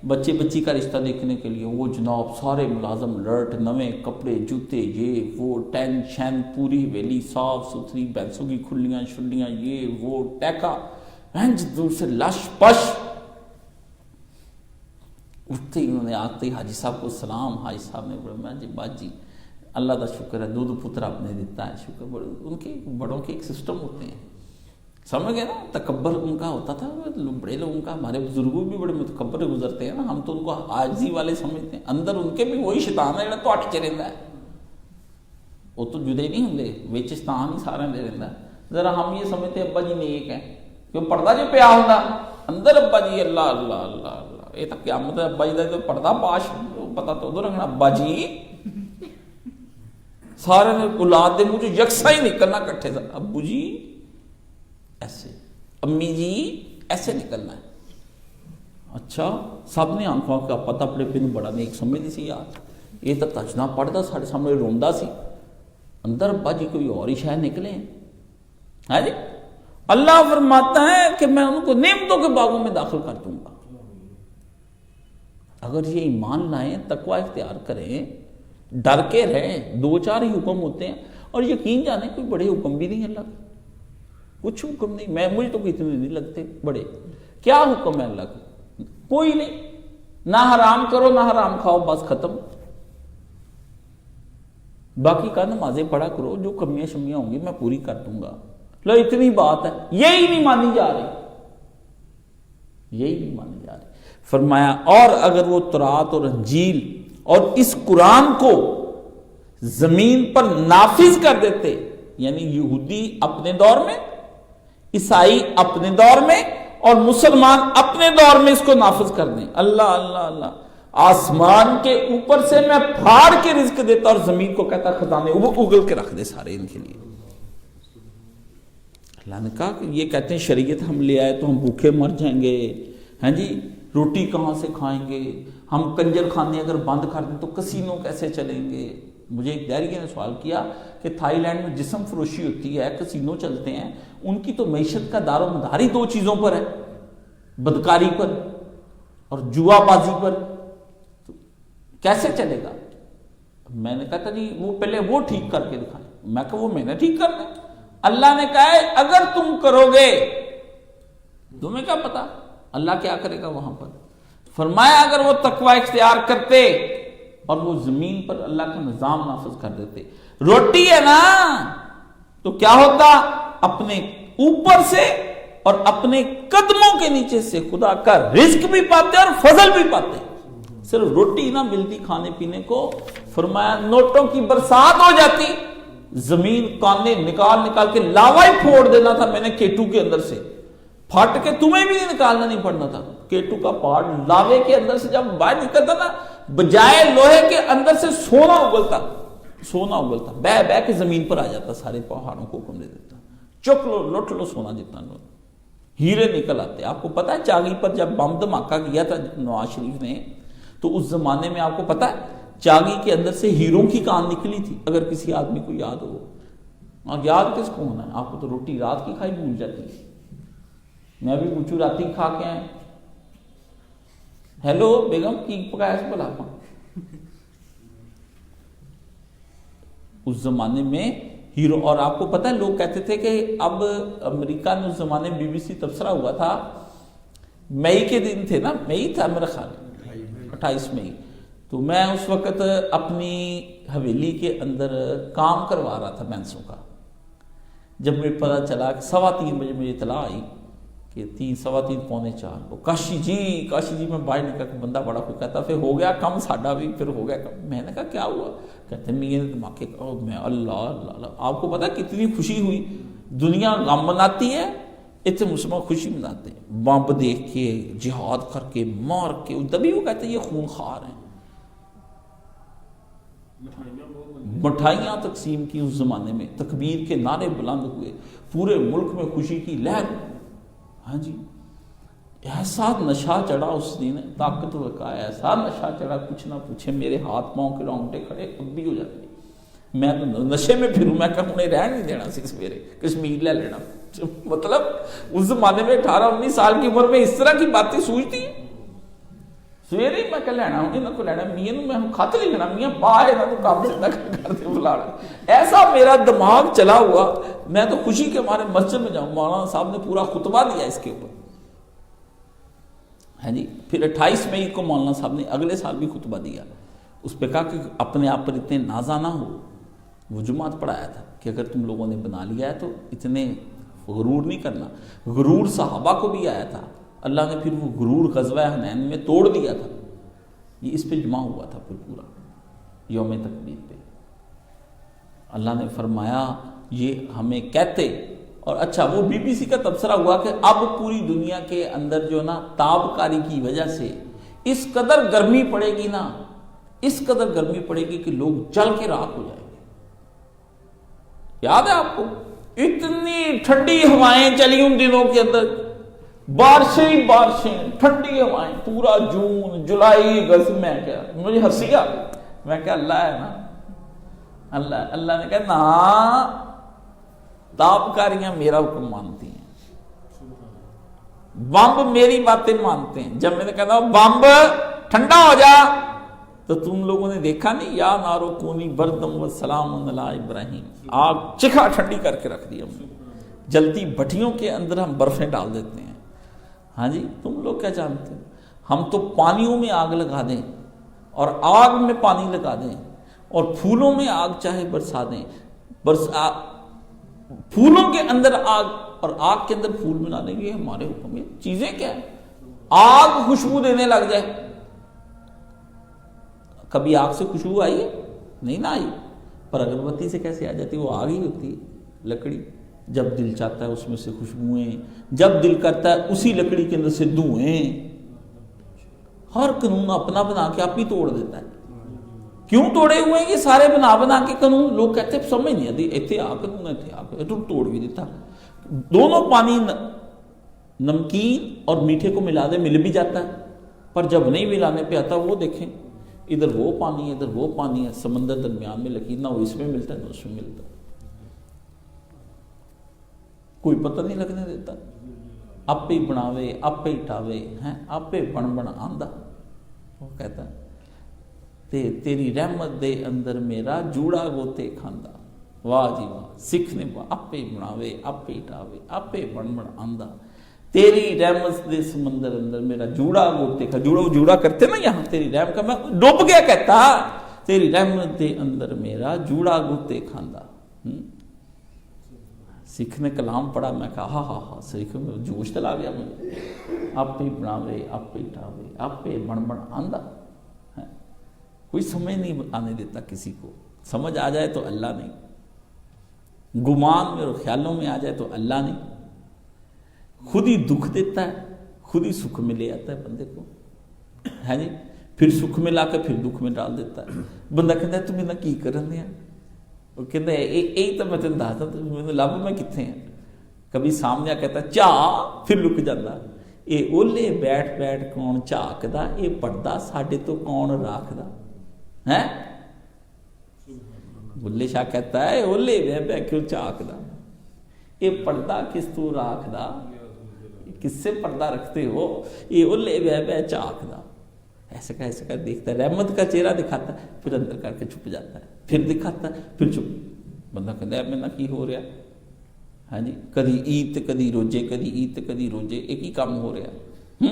بچی کا رشتہ دیکھنے کے لیے, وہ جناب سارے ملازم الرٹ, نوے کپڑے جوتے, یہ وہ, ٹینشن, پوری حویلی صاف ستھری, بینسوں کی کھلیاں شلیاں, یہ وہ, ٹیکا دور سے لش پش. اٹھتے ہی انہوں نے آتے ہی حاجی صاحب کو سلام. حاجی صاحب نے بڑا, میں جی بات جی اللہ کا شکر ہے, 2 پتر آپ نے دیتا ہے, شکر. ان کے بڑوں کے ایک سسٹم ہوتے ہیں, سمجھ گئے نا. تکبر ان کا ہوتا تھا, بڑے لوگوں کا. ہمارے بزرگوں بھی بڑے متکبر گزرتے ہیں نا, ہم تو ان کو عاجزی والے سمجھتے ہیں. اندر ان کے بھی وہی شیطان ہے جو اٹھ کے رہتا ہے. وہ تو جدے نہیں ہوندے, وچ شیطان ہی سارے دے رہتا ہے. ذرا ہم یہ سمجھتے ہیں ابا جی نیک ہے, کہ پردہ جو پیا ہوتا اندر, ابا جی اللہ, یہ تو قیامت ہے. ابا جی کا پردہ پاش پتا تو ادھر رکھنا. ابا جی سارے نے اولاد دے منہ یکساں ہی نکلنا کٹھے سے. ابو جی ایسے, امی جی ایسے نکلنا ہے. اچھا سب نے آنکھوں کا پتہ اپنے پہ بڑا نیک سمجھتی سی. یار یہ تو تجنا پڑھتا سارے سامنے روندا سی, اندر ابا جی کوئی اور ہی شاید نکلے ہیں جی. اللہ فرماتا ہے کہ میں ان کو نعمتوں کے باغوں میں داخل کر دوں گا. اگر یہ ایمان لائیں، تقوی اختیار کریں، ڈر کے رہیں، 2-4 ہی حکم ہوتے ہیں، اور یقین جانیں کوئی بڑے حکم بھی نہیں اللہ کے، کچھ حکم نہیں، مجھے تو اتنے نہیں لگتے بڑے. کیا حکم ہے اللہ کا؟ کوئی نہیں. نہ حرام کرو نہ حرام کھاؤ، بس ختم. باقی کا نمازیں پڑھا کرو، جو کمیاں شمیاں ہوں گی میں پوری کر دوں گا. لو اتنی بات ہے، یہی نہیں مانی جا رہی، یہی نہیں مانی جا رہی. فرمایا اور اگر وہ تورات اور انجیل اور اس قرآن کو زمین پر نافذ کر دیتے، یعنی یہودی اپنے دور میں، عیسائی اپنے دور میں، اور مسلمان اپنے دور میں اس کو نافذ کر دیں، اللہ اللہ اللہ، آسمان کے اوپر سے میں پھاڑ کے رزق دیتا اور زمین کو کہتا خزانے وہ اگل کے رکھ دے سارے ان کے لیے. اللہ نے کہا کہ یہ کہتے ہیں شریعت ہم لے آئے تو ہم بھوکے مر جائیں گے، ہاں جی، روٹی کہاں سے کھائیں گے، ہم کنجر خانے اگر بند کر دیں تو کسینوں کیسے چلیں گے. مجھے ایک داریہ نے سوال کیا کہ تھائی لینڈ میں جسم فروشی ہوتی ہے، کسینوں چلتے ہیں، ان کی تو معیشت کا دار و مدار ہی 2 چیزوں پر ہے، بدکاری پر اور جوا بازی پر، تو کیسے چلے گا؟ میں نے کہا تھا جی وہ پہلے وہ ٹھیک کر کے دکھائیں. میں کہا وہ میں نے ٹھیک کرنا ہے. اللہ نے کہا ہے اگر تم کرو گے، تمہیں کیا پتا اللہ کیا کرے گا وہاں پر. فرمایا اگر وہ تقوی اختیار کرتے اور وہ زمین پر اللہ کا نظام نافذ کر دیتے. روٹی ہے نا تو کیا ہوتا، اپنے اوپر سے اور اپنے قدموں کے نیچے سے خدا کا رزق بھی پاتے اور فضل بھی پاتے. صرف روٹی نہ ملتی کھانے پینے کو، فرمایا نوٹوں کی برسات ہو جاتی، زمین کانے نکال نکال کے لاوا ہی پھوڑ دینا تھا میں نے کیٹو کے اندر سے، پھٹ کے تمہیں بھی نکالنا نہیں پڑنا تھا. کیٹو کا پارٹ لاوے کے اندر سے جب باہر نکلتا نا، بجائے لوہے کے اندر سے سونا اگلتا، سونا اگلتا، بہ بہ کے زمین پر آ جاتا، سارے پہاڑوں کو حکم دے دیتا چک لو لوٹ لو سونا جتنا لو. ہیرے نکل آتے. آپ کو پتا ہے چاگی پر جب بم دھماکہ کیا تھا نواز شریف نے، تو اس زمانے میں آپ کو پتا ہے چاگی کے اندر سے ہیروں کی کان نکلی تھی، اگر کسی آدمی کو یاد ہو. یاد کس کو ہونا ہے؟ آپ کو تو روٹی رات کی کھائی بھول جاتی ہے. میں بھی پوچھوں رات کی کھا کے آئے. ہیلو بیگم کی پکایا سے بلا پا. اس زمانے میں ہیرو. اور آپ کو پتا ہے لوگ کہتے تھے کہ اب امریکہ میں اس زمانے میں BBC تبصرہ ہوا تھا، مئی کے دن تھے نا، مئی تھا میرا خیال 28 مئی. تو میں اس وقت اپنی حویلی کے اندر کام کروا رہا تھا بینسوں کا. جب مجھے پتا چلا کہ 3:15 بجے مجھے اطلاع آئی کہ 3:15 پونے 4 کاشی جی میں باہر نکل کے بندہ بڑا کوئی کہتا پھر ہو گیا کم ساڈا بھی، پھر ہو گیا کم. میں نے کہا کیا ہوا؟ کہتے ہیں میاں دھماکے. میں اللہ اللہ. آپ کو پتا کتنی خوشی ہوئی. دنیا غم مناتی ہے، اتنے مسلمان خوشی مناتے ہیں، بمب دیکھ کے، جہاد کر کے، مار کے. تبھی وہ کہتے ہیں یہ خون خوار ہیں. مٹھائیاں تقسیم کی اس زمانے میں، تکبیر کے نعرے بلند ہوئے، پورے ملک میں خوشی کی لہر. ہاں جی، ایسا نشہ چڑھا اس دن، طاقتور کا ایسا نشہ چڑھا کچھ نہ پوچھے. میرے ہاتھ پاؤں کے رونگٹے کھڑے اب بھی ہو جاتے. میں تو نشے میں پھروں، میں کہوں انہیں رہن نہیں دینا سی سویرے کشمیر لے لینا. مطلب اس زمانے میں 18-19 سال کی عمر میں اس طرح کی باتیں سوچتی ہیں. سویرے میں کہ لینا انہوں کو لینا، میاں میں خط نہیں لینا، میاں باہر انہوں کو کام سے نہ کرتے بلانا. ایسا میرا دماغ چلا ہوا. میں تو خوشی کے ہمارے مسجد میں جاؤں، مولانا صاحب نے پورا خطبہ دیا اس کے اوپر. ہاں جی، پھر 28 مئی کو مولانا صاحب نے اگلے سال بھی خطبہ دیا. اس پہ کہا کہ اپنے آپ پر اتنے نازا نہ ہو. وہ جمعات پڑھایا تھا کہ اگر تم لوگوں نے بنا لیا ہے تو اتنے غرور نہیں کرنا. غرور صحابہ کو بھی آیا تھا، اللہ نے پھر وہ غرور غزوہ حنین میں توڑ دیا تھا. یہ اس پہ جمع ہوا تھا پھر پورا یوم تکبیر پہ. اللہ نے فرمایا یہ ہمیں کہتے. اور اچھا وہ BBC کا تبصرہ ہوا کہ اب پوری دنیا کے اندر جو نا تابکاری کی وجہ سے اس قدر گرمی پڑے گی نا، اس قدر گرمی پڑے گی کہ لوگ جل کے راکھ ہو جائیں گے. یاد ہے آپ کو اتنی ٹھنڈی ہوائیں چلی ان دنوں کے اندر، بارشیں ٹھنڈی ہوائیں، پورا جون جولائی اگست. میں کیا مجھے ہنسی آ گئی. میں کہا اللہ ہے نا، اللہ نے کہا نا تابکاریاں میرا حکم مانتی ہیں، بمب میری باتیں مانتے ہیں. جب میں نے کہا بمب ٹھنڈا ہو جا. تو تم لوگوں نے دیکھا نہیں, یا نارو کونی بردم و سلام علی ابراہیم, آگ چکھا ٹھنڈی کر کے رکھ دی ہم نے. جلتی بھٹیوں کے اندر ہم برفیں ڈال دیتے ہیں. ہاں جی, تم لوگ کیا جانتے ہو؟ ہم تو پانیوں میں آگ لگا دیں اور آگ میں پانی لگا دیں اور پھولوں میں آگ چاہے برسا دیں, پھولوں کے اندر آگ اور آگ کے اندر پھول بنا دیں گے, ہمارے حکم میں. چیزیں کیا ہے؟ آگ خوشبو دینے لگ جائے. کبھی آگ سے خوشبو آئی ہے؟ نہیں نہ آئی. پر اگربتی سے کیسے آ جاتی ہے؟ وہ آگ ہی ہوتی ہے, لکڑی. جب دل چاہتا ہے اس میں سے خوشبوئیں, جب دل کرتا ہے اسی لکڑی کے اندر سے دھوئیں. ہر قانون اپنا بنا کے آپ ہی توڑ دیتا ہے. کیوں توڑے ہوئے ہیں یہ سارے بنا کے قانون؟ لوگ کہتے ہیں سمجھ نہیں آتی, ایتھے آ قانون ایتھے آ کے توڑ بھی دیتا. دونوں پانی نمکین اور میٹھے کو ملا دے مل بھی جاتا ہے, پر جب نہیں ملانے پہ آتا وہ دیکھیں ادھر وہ پانی ہے ادھر وہ پانی ہے, سمندر درمیان میں لکیر, نہ وہ اس میں ملتا ہے نہ اس میں ملتا ہے. کوئی پتہ نہیں لگنے دیتا. آپے بناوے آپے ٹاوے ہیں, آپے بن بن آندا. وہ کہتا ہے تیری رحمت دے اندر میرا جوڑا گوتے کھاندا. واہ جی واہ, سکھ نے آپے بناوے آپے ٹاوے آپے بن بن آندا. تیری رحمت دے سمندر اندر میرا جوڑا گوتے کھا. جوڑا کرتے نا یہاں, تیری رحم کا میں ڈوب گیا کہتا, تیری رحمت دے اندر میرا جوڑا گوتے کھاندا. سکھ نے کلام پڑھا, میں کہا ہاں ہاں ہاں, سکھ میں جوش چلا گیا مجھے. آپے بناوے آپے ٹاوے آپے بن بن آندا. کوئی سمجھ نہیں آنے دیتا کسی کو. سمجھ آ جائے تو اللہ نہیں, گمان میں اور خیالوں میں آ جائے تو اللہ نہیں. خود ہی دکھ دیتا ہے, خود ہی سکھ میں لے آتا ہے بندے کو, ہے جی. پھر سکھ میں لا کے پھر دکھ میں ڈال دیتا ہے. بندہ کہتا ہے تمہیں نہ کی کرن دیا, وہ کہتا ہے یہی تو میں تین دستا, لب میں کتنے ہیں. کبھی سامنے کہتا ہے چاہ, پھر لک جاتا. یہ اولے بیٹھ بیٹھ کون جھاکدا, یہ پردہ ساڈے تو کون راکھدا ہے. بلے شاہ کہتا ہے اولے بہ بہ کیوں جھاکدا, یہ پردہ کس تو راکھدا, کس سے پردہ رکھتے ہو, یہ اولے بہ بہ جھاکدا. ایسے کا دیکھتا ہے, رحمت کا چہرہ دکھاتا ہے, پھر اندر کر کے چھپ جاتا ہے, پھر دکھاتا ہے, پھر چھپ. بندہ کہتا ہے میں نہ کی ہو رہا. ہاں جی, کدی عید کدی روزے, کدی عید کدی روزے, ایک ہی کام ہو رہا.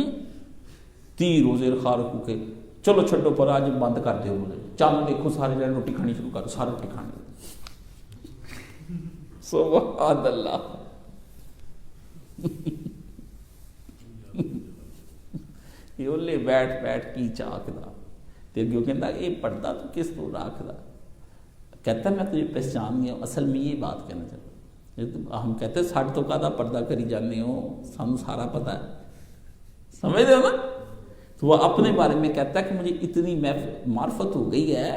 30 روزے رکھا رکھو کے چلو چھڈو پر, آج بند کر دو روزے, چلو دیکھو سارے جنے روٹی کھانی شروع کرو, سارے روٹی کھانی. سبحان اللہ. یہ بیٹھ بیٹھ کی چاکدا, تے اگوں کہندا یہ پردہ تو کس تو راکھدا. کہتا ہے میں تجھے پہچان گیا. اصل میں یہ بات کہنا چاہتا ہوں. ہم کہتے ہیں ساڈے تو کہدا پردہ کری جانے ہو, سانو سارا پتہ ہے, سمجھ دے ہو نا. تو وہ اپنے بارے میں کہتا ہے کہ مجھے اتنی معرفت ہو گئی ہے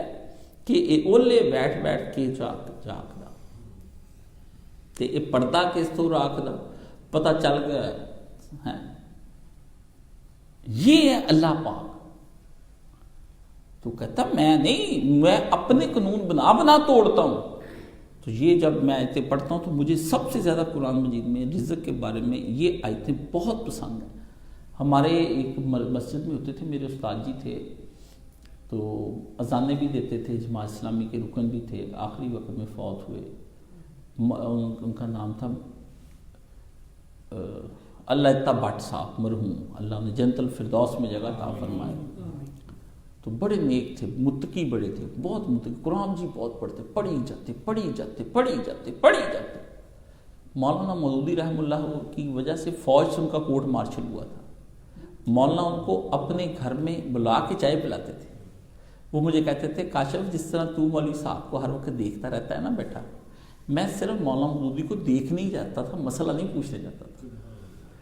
کہ یہ اولے بیٹھ بیٹھ کے جاکدا, تے یہ پردہ کس تو راکھدا, پتہ چل گیا ہے. یہ ہے اللہ پاک. تو کہتا میں نہیں, میں اپنے قانون بنا توڑتا ہوں. تو یہ جب میں آیتیں پڑھتا ہوں تو مجھے سب سے زیادہ قرآن مجید میں رزق کے بارے میں یہ آیتیں بہت پسند ہیں. ہمارے ایک مسجد میں ہوتے تھے, میرے استاد جی تھے, تو اذانیں بھی دیتے تھے, جماعت اسلامی کے رکن بھی تھے, آخری وقت میں فوت ہوئے. ان کا نام تھا اللہ بٹ صاحب مرحوم, اللہ نے جنت الفردوس میں جگہ عطا فرمائے. تو بڑے نیک تھے, متقی بڑے تھے, بہت متقی, قرآن جی بہت پڑھتے, پڑھی جاتے. مولانا مودودی رحمہ اللہ کی وجہ سے فوج سے ان کا کورٹ مارشل ہوا تھا. مولانا ان کو اپنے گھر میں بلا کے چائے پلاتے تھے. وہ مجھے کہتے تھے کاشف جس طرح تو مولوی صاحب کو ہر وقت دیکھتا رہتا ہے نا بیٹا, میں صرف مولانا مودودی کو دیکھنے ہی جاتا تھا, مسئلہ نہیں پوچھنے جاتا تھا.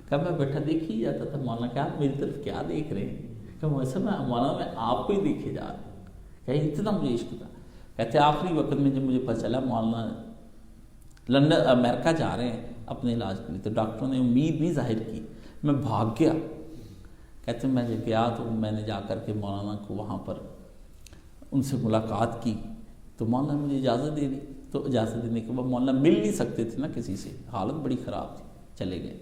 کہ میں بیٹھا دیکھ ہی جاتا تھا, مولانا کیا آپ میری طرف کیا دیکھ رہے ہیں, کہ ویسے میں مولانا میں آپ کو ہی دیکھے جا رہا ہوں. کہ اتنا مجھے عشق تھا. کہتے آخری وقت میں جب مجھے پتہ چلا مولانا لندن امریکہ جا رہے ہیں اپنے علاج کے لیے, تو ڈاکٹروں نے امید نہیں ظاہر کی, میں بھاگ گیا. کہتے ہیں میں جب گیا تو میں نے جا کر کے مولانا کو وہاں پر ان سے ملاقات کی, تو مولانا مجھے اجازت دے دی. تو اجازت دینے کے بعد مولانا مل نہیں سکتے تھے نا کسی سے, حالت بڑی خراب تھی, چلے گئے.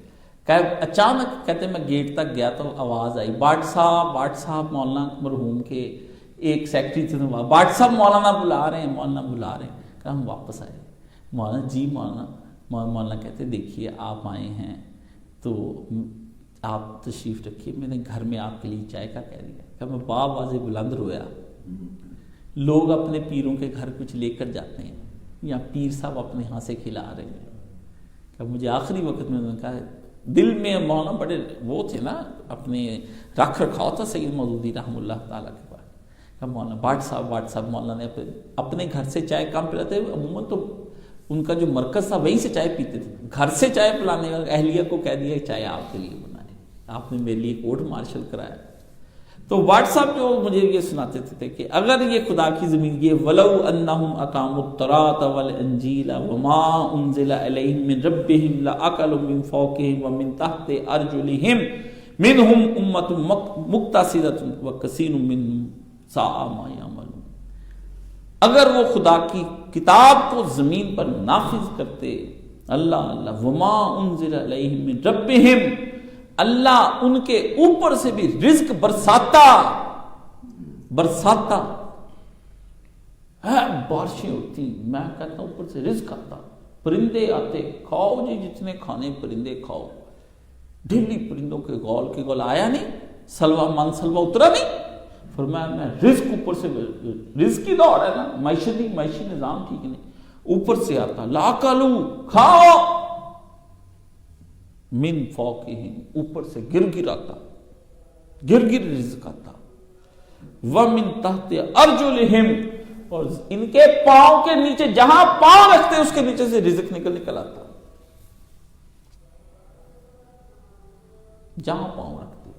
اچانک کہتے ہیں میں گیٹ تک گیا تو آواز آئی، باٹ صاحب مولانا مرحوم کے ایک سیکٹری تھے، باٹ صاحب مولانا بلا رہے ہیں، کہ ہم واپس آئے۔ مولانا جی مولانا کہتے دیکھیے آپ آئے ہیں تو آپ تشریف رکھیے، میں نے گھر میں آپ کے لیے چائے کا کہہ دیا، کہ میں باواز بلند رویا۔ لوگ اپنے پیروں کے گھر کچھ لے کر جاتے ہیں، یا پیر صاحب اپنے ہاں سے کھلا رہے ہیں، کہ مجھے آخری وقت میں نے کہا دل میں مولانا بڑے وہ تھے نا، اپنے رکھ رکھاؤ تھا سید مودودی رحمہ اللہ تعالیٰ کے پاس، کہ مولانا باٹ صاحب مولانا نے اپنے گھر سے چائے کم پلاتے، عموماً تو ان کا جو مرکز تھا وہیں سے چائے پیتے تھے، گھر سے چائے پلانے والا اہلیہ کو کہہ دیا چائے آپ کے لیے بنائے، آپ نے میرے لیے کورٹ مارشل کرایا۔ تو واٹس ایپ جو مجھے یہ سناتے تھے کہ اگر یہ خدا کی زمین، یہ وَلَوْ أَنَّهُمْ أَقَامُوا التَّوْرَاةَ وَالْإِنْجِيلَ وَمَا أُنزِلَ إِلَيْهِم مِّن رَّبِّهِمْ لَأَكَلُوا مِن فَوْقِهِمْ وَمِن تَحْتِ أَرْجُلِهِم مِّنْهُمْ أُمَّةٌ مُّقْتَصِدَةٌ وَكَثِيرٌ مِّنْهُمْ سَاءَ مَا يَعْمَلُونَ۔ اگر وہ خدا کی کتاب کو زمین پر نافذ کرتے، اللہ وَمَا أُنزِلَ إِلَيْهِم مِّن رَّبِّهِمْ، اللہ ان کے اوپر سے بھی رزق برساتا ہے، بارشیں ہوتی، میں کہتا ہوں اوپر سے رزق آتا، پرندے آتے، کھاؤ جی جتنے کھانے پرندے کھاؤ، ڈیلی پرندوں کے گول آیا نہیں، من سلوہ اترا نہیں، فرمایا میں رزق اوپر سے، رزق کی دوڑ ہے نا، معاشی نظام ٹھیک نہیں، اوپر سے آتا، لاکلو کھاؤ، من فوقہم اوپر سے گر آتا، گر رزق آتا، ومن تحت ارجلہم اور ان کے پاؤں کے نیچے، جہاں پاؤں رکھتے اس کے نیچے سے رزق نکل آتا، جہاں پاؤں رکھتے۔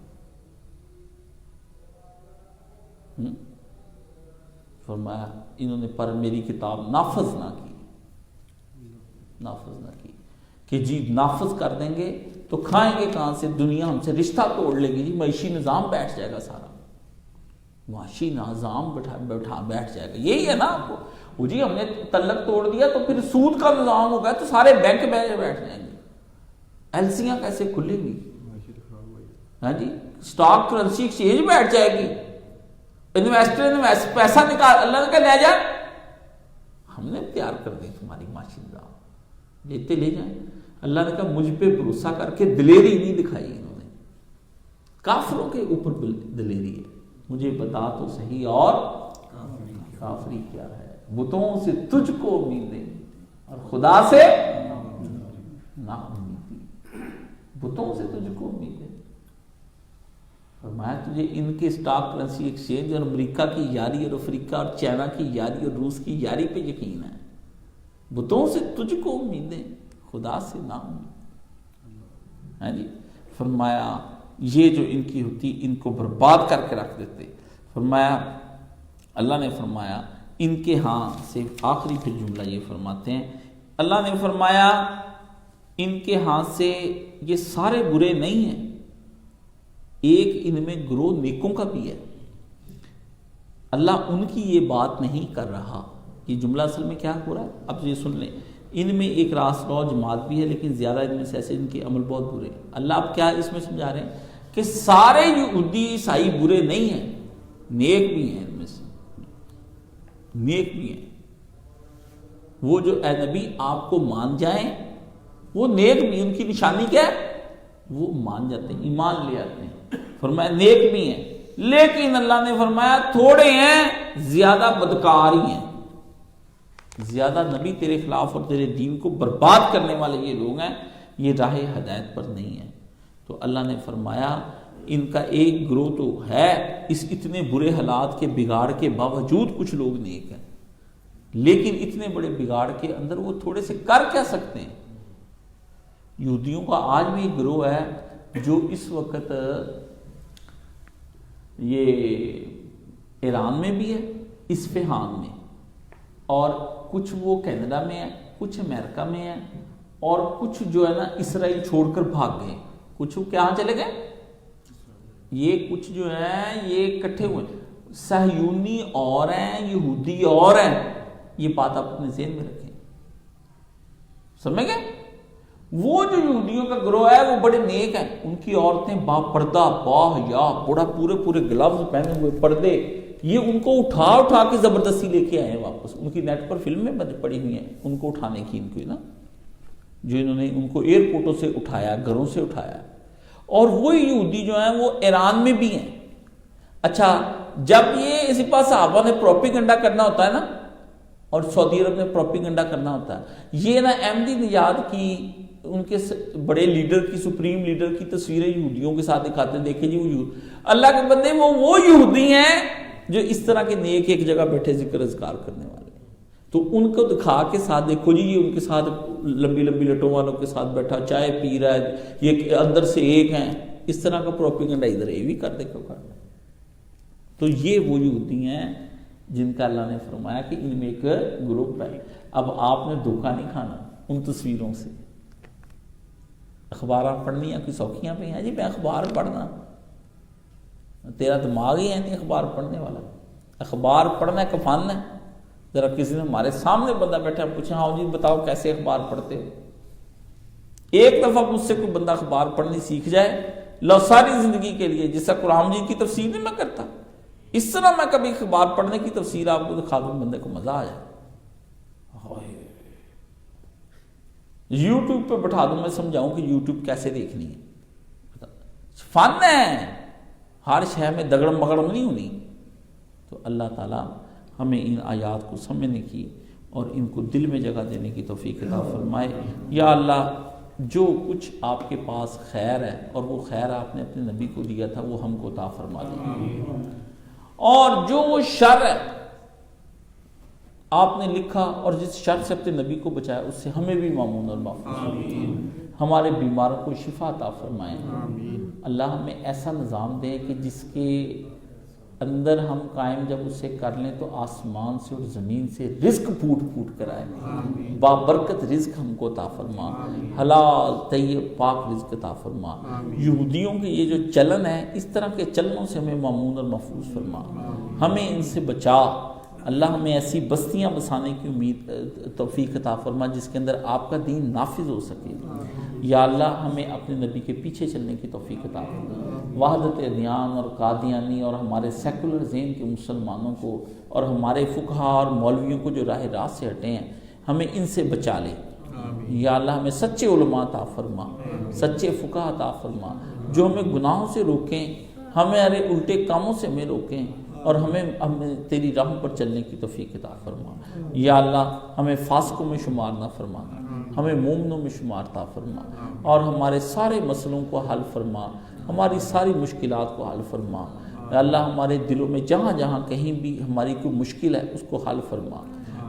فرمایا انہوں نے پر میری کتاب نافذ نہ کی کہ جی نافذ کر دیں گے تو کھائیں گے کہاں سے، دنیا ہم سے رشتہ توڑ لے گی، جی معاشی نظام بیٹھ جائے گا، سارا معاشی نظام بیٹھ جائے گا، یہی ہے نا آپ کو، وہ جی ہم نے تعلق توڑ دیا تو پھر سود کا نظام ہوگا تو سارے بینک بیٹھ جائیں گے، ایلسیاں کیسے کھلیں گی، ہاں جی اسٹاک کرنسی ایکسچینج بیٹھ جائے گی، انویسٹر پیسہ نکال، اللہ نے کہا لے جائیں، ہم نے تیار کر دی تمہاری معاشی نظام، لیتے لے جائیں۔ اللہ نے کہا مجھ پہ بھروسہ کر کے دلیری نہیں دکھائی انہوں نے، کافروں کے اوپر دلیری ہے، مجھے بتا تو صحیح اور کافری کیا ہے، بتوں سے تجھ کو امیدیں اور خدا سے نا امیدی، بتوں سے تجھ کو امیدیں، فرمایا تجھے ان کے اسٹاک کرنسی ایکسچینج اور امریکہ کی یاری اور افریقہ اور چائنا کی یاری اور روس کی یاری پہ یقین ہے، بتوں سے تجھ کو امیدیں خدا سے نہ امید، ہاں جی فرمایا یہ جو ان کی ہوتی ان کو برباد کر کے رکھ دیتے، فرمایا اللہ نے فرمایا ان کے ہاں سے آخری پھر جملہ یہ فرماتے ہیں، اللہ نے فرمایا ان کے ہاں سے یہ سارے برے نہیں ہیں، ایک ان میں گروہ نیکوں کا بھی ہے، اللہ ان کی یہ بات نہیں کر رہا، یہ جملہ اصل میں کیا ہو رہا ہے اب یہ سن لیں، ان میں ایک راست رو جماعت بھی ہے لیکن زیادہ ان میں سے ایسے ان کے عمل بہت برے ہیں، اللہ اب کیا اس میں سمجھا رہے ہیں کہ سارے یہودی عیسائی برے نہیں ہیں، نیک بھی ہیں، ان میں سے نیک بھی ہیں، وہ جو اے نبی آپ کو مان جائیں وہ نیک بھی، ان کی نشانی کیا ہے، وہ مان جاتے ہیں، ایمان لے آتے ہیں، فرمایا نیک بھی ہیں، لیکن اللہ نے فرمایا تھوڑے ہیں، زیادہ بدکار ہی ہیں، زیادہ نبی تیرے خلاف اور تیرے دین کو برباد کرنے والے یہ لوگ ہیں، یہ راہ ہدایت پر نہیں ہیں۔ تو اللہ نے فرمایا ان کا ایک گروہ تو ہے، اس اتنے برے حالات کے بگاڑ کے باوجود کچھ لوگ نیک ہیں، لیکن اتنے بڑے بگاڑ کے اندر وہ تھوڑے سے کر کیا سکتے ہیں۔ یہودیوں کا آج بھی ایک گروہ ہے جو اس وقت یہ ایران میں بھی ہے، اصفہان میں، اور کچھ وہ کینیڈا میں ہے، کچھ امریکہ میں ہے، اور کچھ جو ہے نا اسرائیل چھوڑ کر بھاگ گئے، کچھ کہاں چلے گئے، یہ کچھ جو ہیں یہ اکٹھے ہوئے، صہیونی اور ہیں، یہودی اور ہیں، یہ بات آپ اپنے ذہن میں رکھیں، سمجھ گئے، وہ جو یہودیوں کا گروہ ہے وہ بڑے نیک ہیں، ان کی عورتیں با پردہ با حیا، بڑا پورے پورے گلوز پہنے ہوئے، پردے، یہ ان کو اٹھا کے زبردستی لے کے آئے ہیں واپس. ان کی نیٹ پر فلمیں پڑی ہوئی ہیں ان کو اٹھانے کی، ان کو نا جو انہوں نے ان کو ایئرپورٹوں سے اٹھایا، گھروں سے اٹھایا. اور وہ یہودی جو ہیں وہ ایران میں بھی ہیں. اچھا جب یہ سپاہ صحابہ نے پروپیگنڈا کرنا ہوتا ہے نا، اور سعودی عرب میں پروپیگنڈا کرنا ہوتا ہے، یہ نا احمدی نژاد کی ان کے بڑے لیڈر کی، سپریم لیڈر کی تصویریں یہودیوں کے ساتھ دکھاتے ہیں. دیکھیں جی وہ اللہ کے بندے وہ یہودی ہیں جو اس طرح کے نیک ایک جگہ بیٹھے ذکر اذکار کرنے والے، تو ان کو دکھا کے ساتھ دیکھو جی یہ ان کے ساتھ لمبی لمبی لٹوں والوں کے ساتھ بیٹھا چائے پی رہا ہے، یہ اندر سے ایک ہیں. اس طرح کا پروپیگنڈا ادھر یہ بھی کر دے کر. تو یہ وہ یہودی ہیں جن کا اللہ نے فرمایا کہ ان میں ایک گروپ ہے. اب آپ نے دھوکہ نہیں کھانا ان تصویروں سے. اخبار پڑھنی کوئی سوکھیاں پہ ہیں جی میں اخبار پڑھنا، تیرا دماغ ہی ہے نہیں اخبار پڑھنے والا. اخبار پڑھنا کا فن ہے. ذرا کسی نے ہمارے سامنے بندہ بیٹھا پوچھا ہاں جی بتاؤ کیسے اخبار پڑھتے ہو. ایک دفعہ مجھ سے کوئی بندہ اخبار پڑھنی سیکھ جائے لو ساری زندگی کے لیے، جس سے قرآن جی کی تفسیر نہیں میں کرتا، اس طرح میں کبھی اخبار پڑھنے کی تفسیر آپ کو دکھا دوں، بندے کو مزہ آ جائے. یوٹیوب پہ بٹھا دوں میں سمجھاؤں کہ یوٹیوب کیسے دیکھنی ہے. فن ہے، ہر شے میں دگڑم مگڑم نہیں ہونی. تو اللہ تعالیٰ ہمیں ان آیات کو سمجھنے کی اور ان کو دل میں جگہ دینے کی توفیق عطا فرمائے. یا اللہ جو کچھ آپ کے پاس خیر ہے اور وہ خیر آپ نے اپنے نبی کو دیا تھا وہ ہم کو عطا فرما دیں، اور جو وہ شر ہے آپ نے لکھا اور جس شر سے اپنے نبی کو بچایا اس سے ہمیں بھی مامون اور محفوظ. ہمارے بیماروں کو شفا عطا فرمائیں. اللہ ہمیں ایسا نظام دے کہ جس کے اندر ہم قائم جب اسے کر لیں تو آسمان سے اور زمین سے رزق پھوٹ پھوٹ کر آئے. بابرکت رزق ہم کو عطا فرما، حلال طیب پاک رزق عطا فرما. یہودیوں کے یہ جو چلن ہے اس طرح کے چلنوں سے ہمیں مامون اور محفوظ فرما. ہمیں ان سے بچا. اللہ ہمیں ایسی بستیاں بسانے کی امید توفیق عطا فرما جس کے اندر آپ کا دین نافذ ہو سکے. یا اللہ ہمیں اپنے نبی کے پیچھے چلنے کی توفیق عطا فرما. وحدت ادیان اور قادیانی اور ہمارے سیکولر ذہن کے مسلمانوں کو اور ہمارے فقہا اور مولویوں کو جو راہ راست سے ہٹے ہیں ہمیں ان سے بچا لے. یا اللہ ہمیں سچے علماء عطا فرما، سچے فقہا عطا فرما جو ہمیں گناہوں سے روکیں، ہمارے الٹے کاموں سے ہمیں روکیں اور ہمیں تیری راہوں پر چلنے کی توفیق عطا فرما. یا اللہ ہمیں فاسقوں میں شمار نہ فرمانا، ہمیں مومنوں میں شمار عطا فرما اور ہمارے سارے مسئلوں کو حل فرما، ہماری ساری مشکلات کو حل فرما. اللہ ہمارے دلوں میں جہاں جہاں کہیں بھی ہماری کوئی مشکل ہے اس کو حل فرما.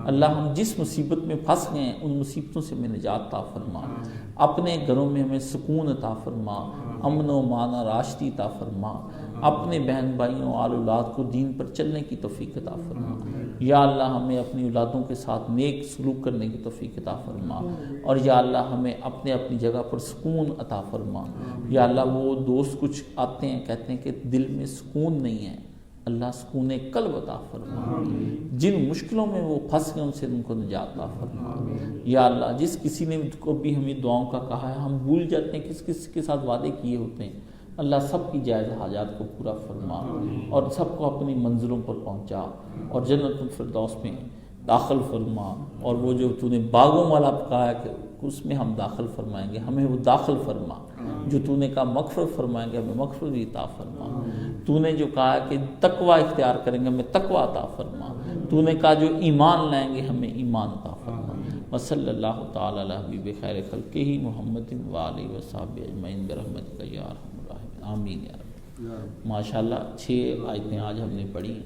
اللہ ہم جس مصیبت میں پھنس گئے ہیں ان مصیبتوں سے ہمیں نجات عطا فرما. اپنے گھروں میں ہمیں سکون عطا فرما، امن و امان و راشدی عطا فرما. اپنے بہن بھائیوں آل اولاد کو دین پر چلنے کی توفیق عطا فرما. یا اللہ ہمیں اپنی اولادوں کے ساتھ نیک سلوک کرنے کی توفیق عطا فرما. اور یا اللہ ہمیں اپنے اپنی جگہ پر سکون عطا فرما. یا اللہ وہ دوست کچھ آتے ہیں کہتے ہیں کہ دل میں سکون نہیں ہے، اللہ سکون قلب عطا فرما. جن مشکلوں میں وہ پھنس گئے ان سے ان کو نجات عطا فرما. یا اللہ جس کسی نے کو بھی ہمیں دعاؤں کا کہا ہے، ہم بھول جاتے ہیں کس کس کے ساتھ وعدے کیے ہوتے ہیں. اللہ سب کی جائز حاجات کو پورا فرما اور سب کو اپنی منزلوں پر پہنچا اور جنت الفردوس میں داخل فرما. اور وہ جو تو نے باغوں والا کہا ہے کہ اس میں ہم داخل فرمائیں گے، ہمیں وہ داخل فرما. جو تو نے کہا مغفرت فرمائیں گے ہمیں مغفرت بھی عطا فرما. تو نے جو کہا کہ تقوی اختیار کریں گے ہمیں تقوی عطا فرما. تو نے کہا جو ایمان لائیں گے ہمیں ایمان عطا فرما. وصلی اللہ تعالی علی حبیب خیر خلقہ محمد و آلہ و صحبہ اجمعین برحمتک یا ارحم الراحمین. آمین یا رب. ماشاءاللہ 6 آیتیں آج ہم نے پڑھی.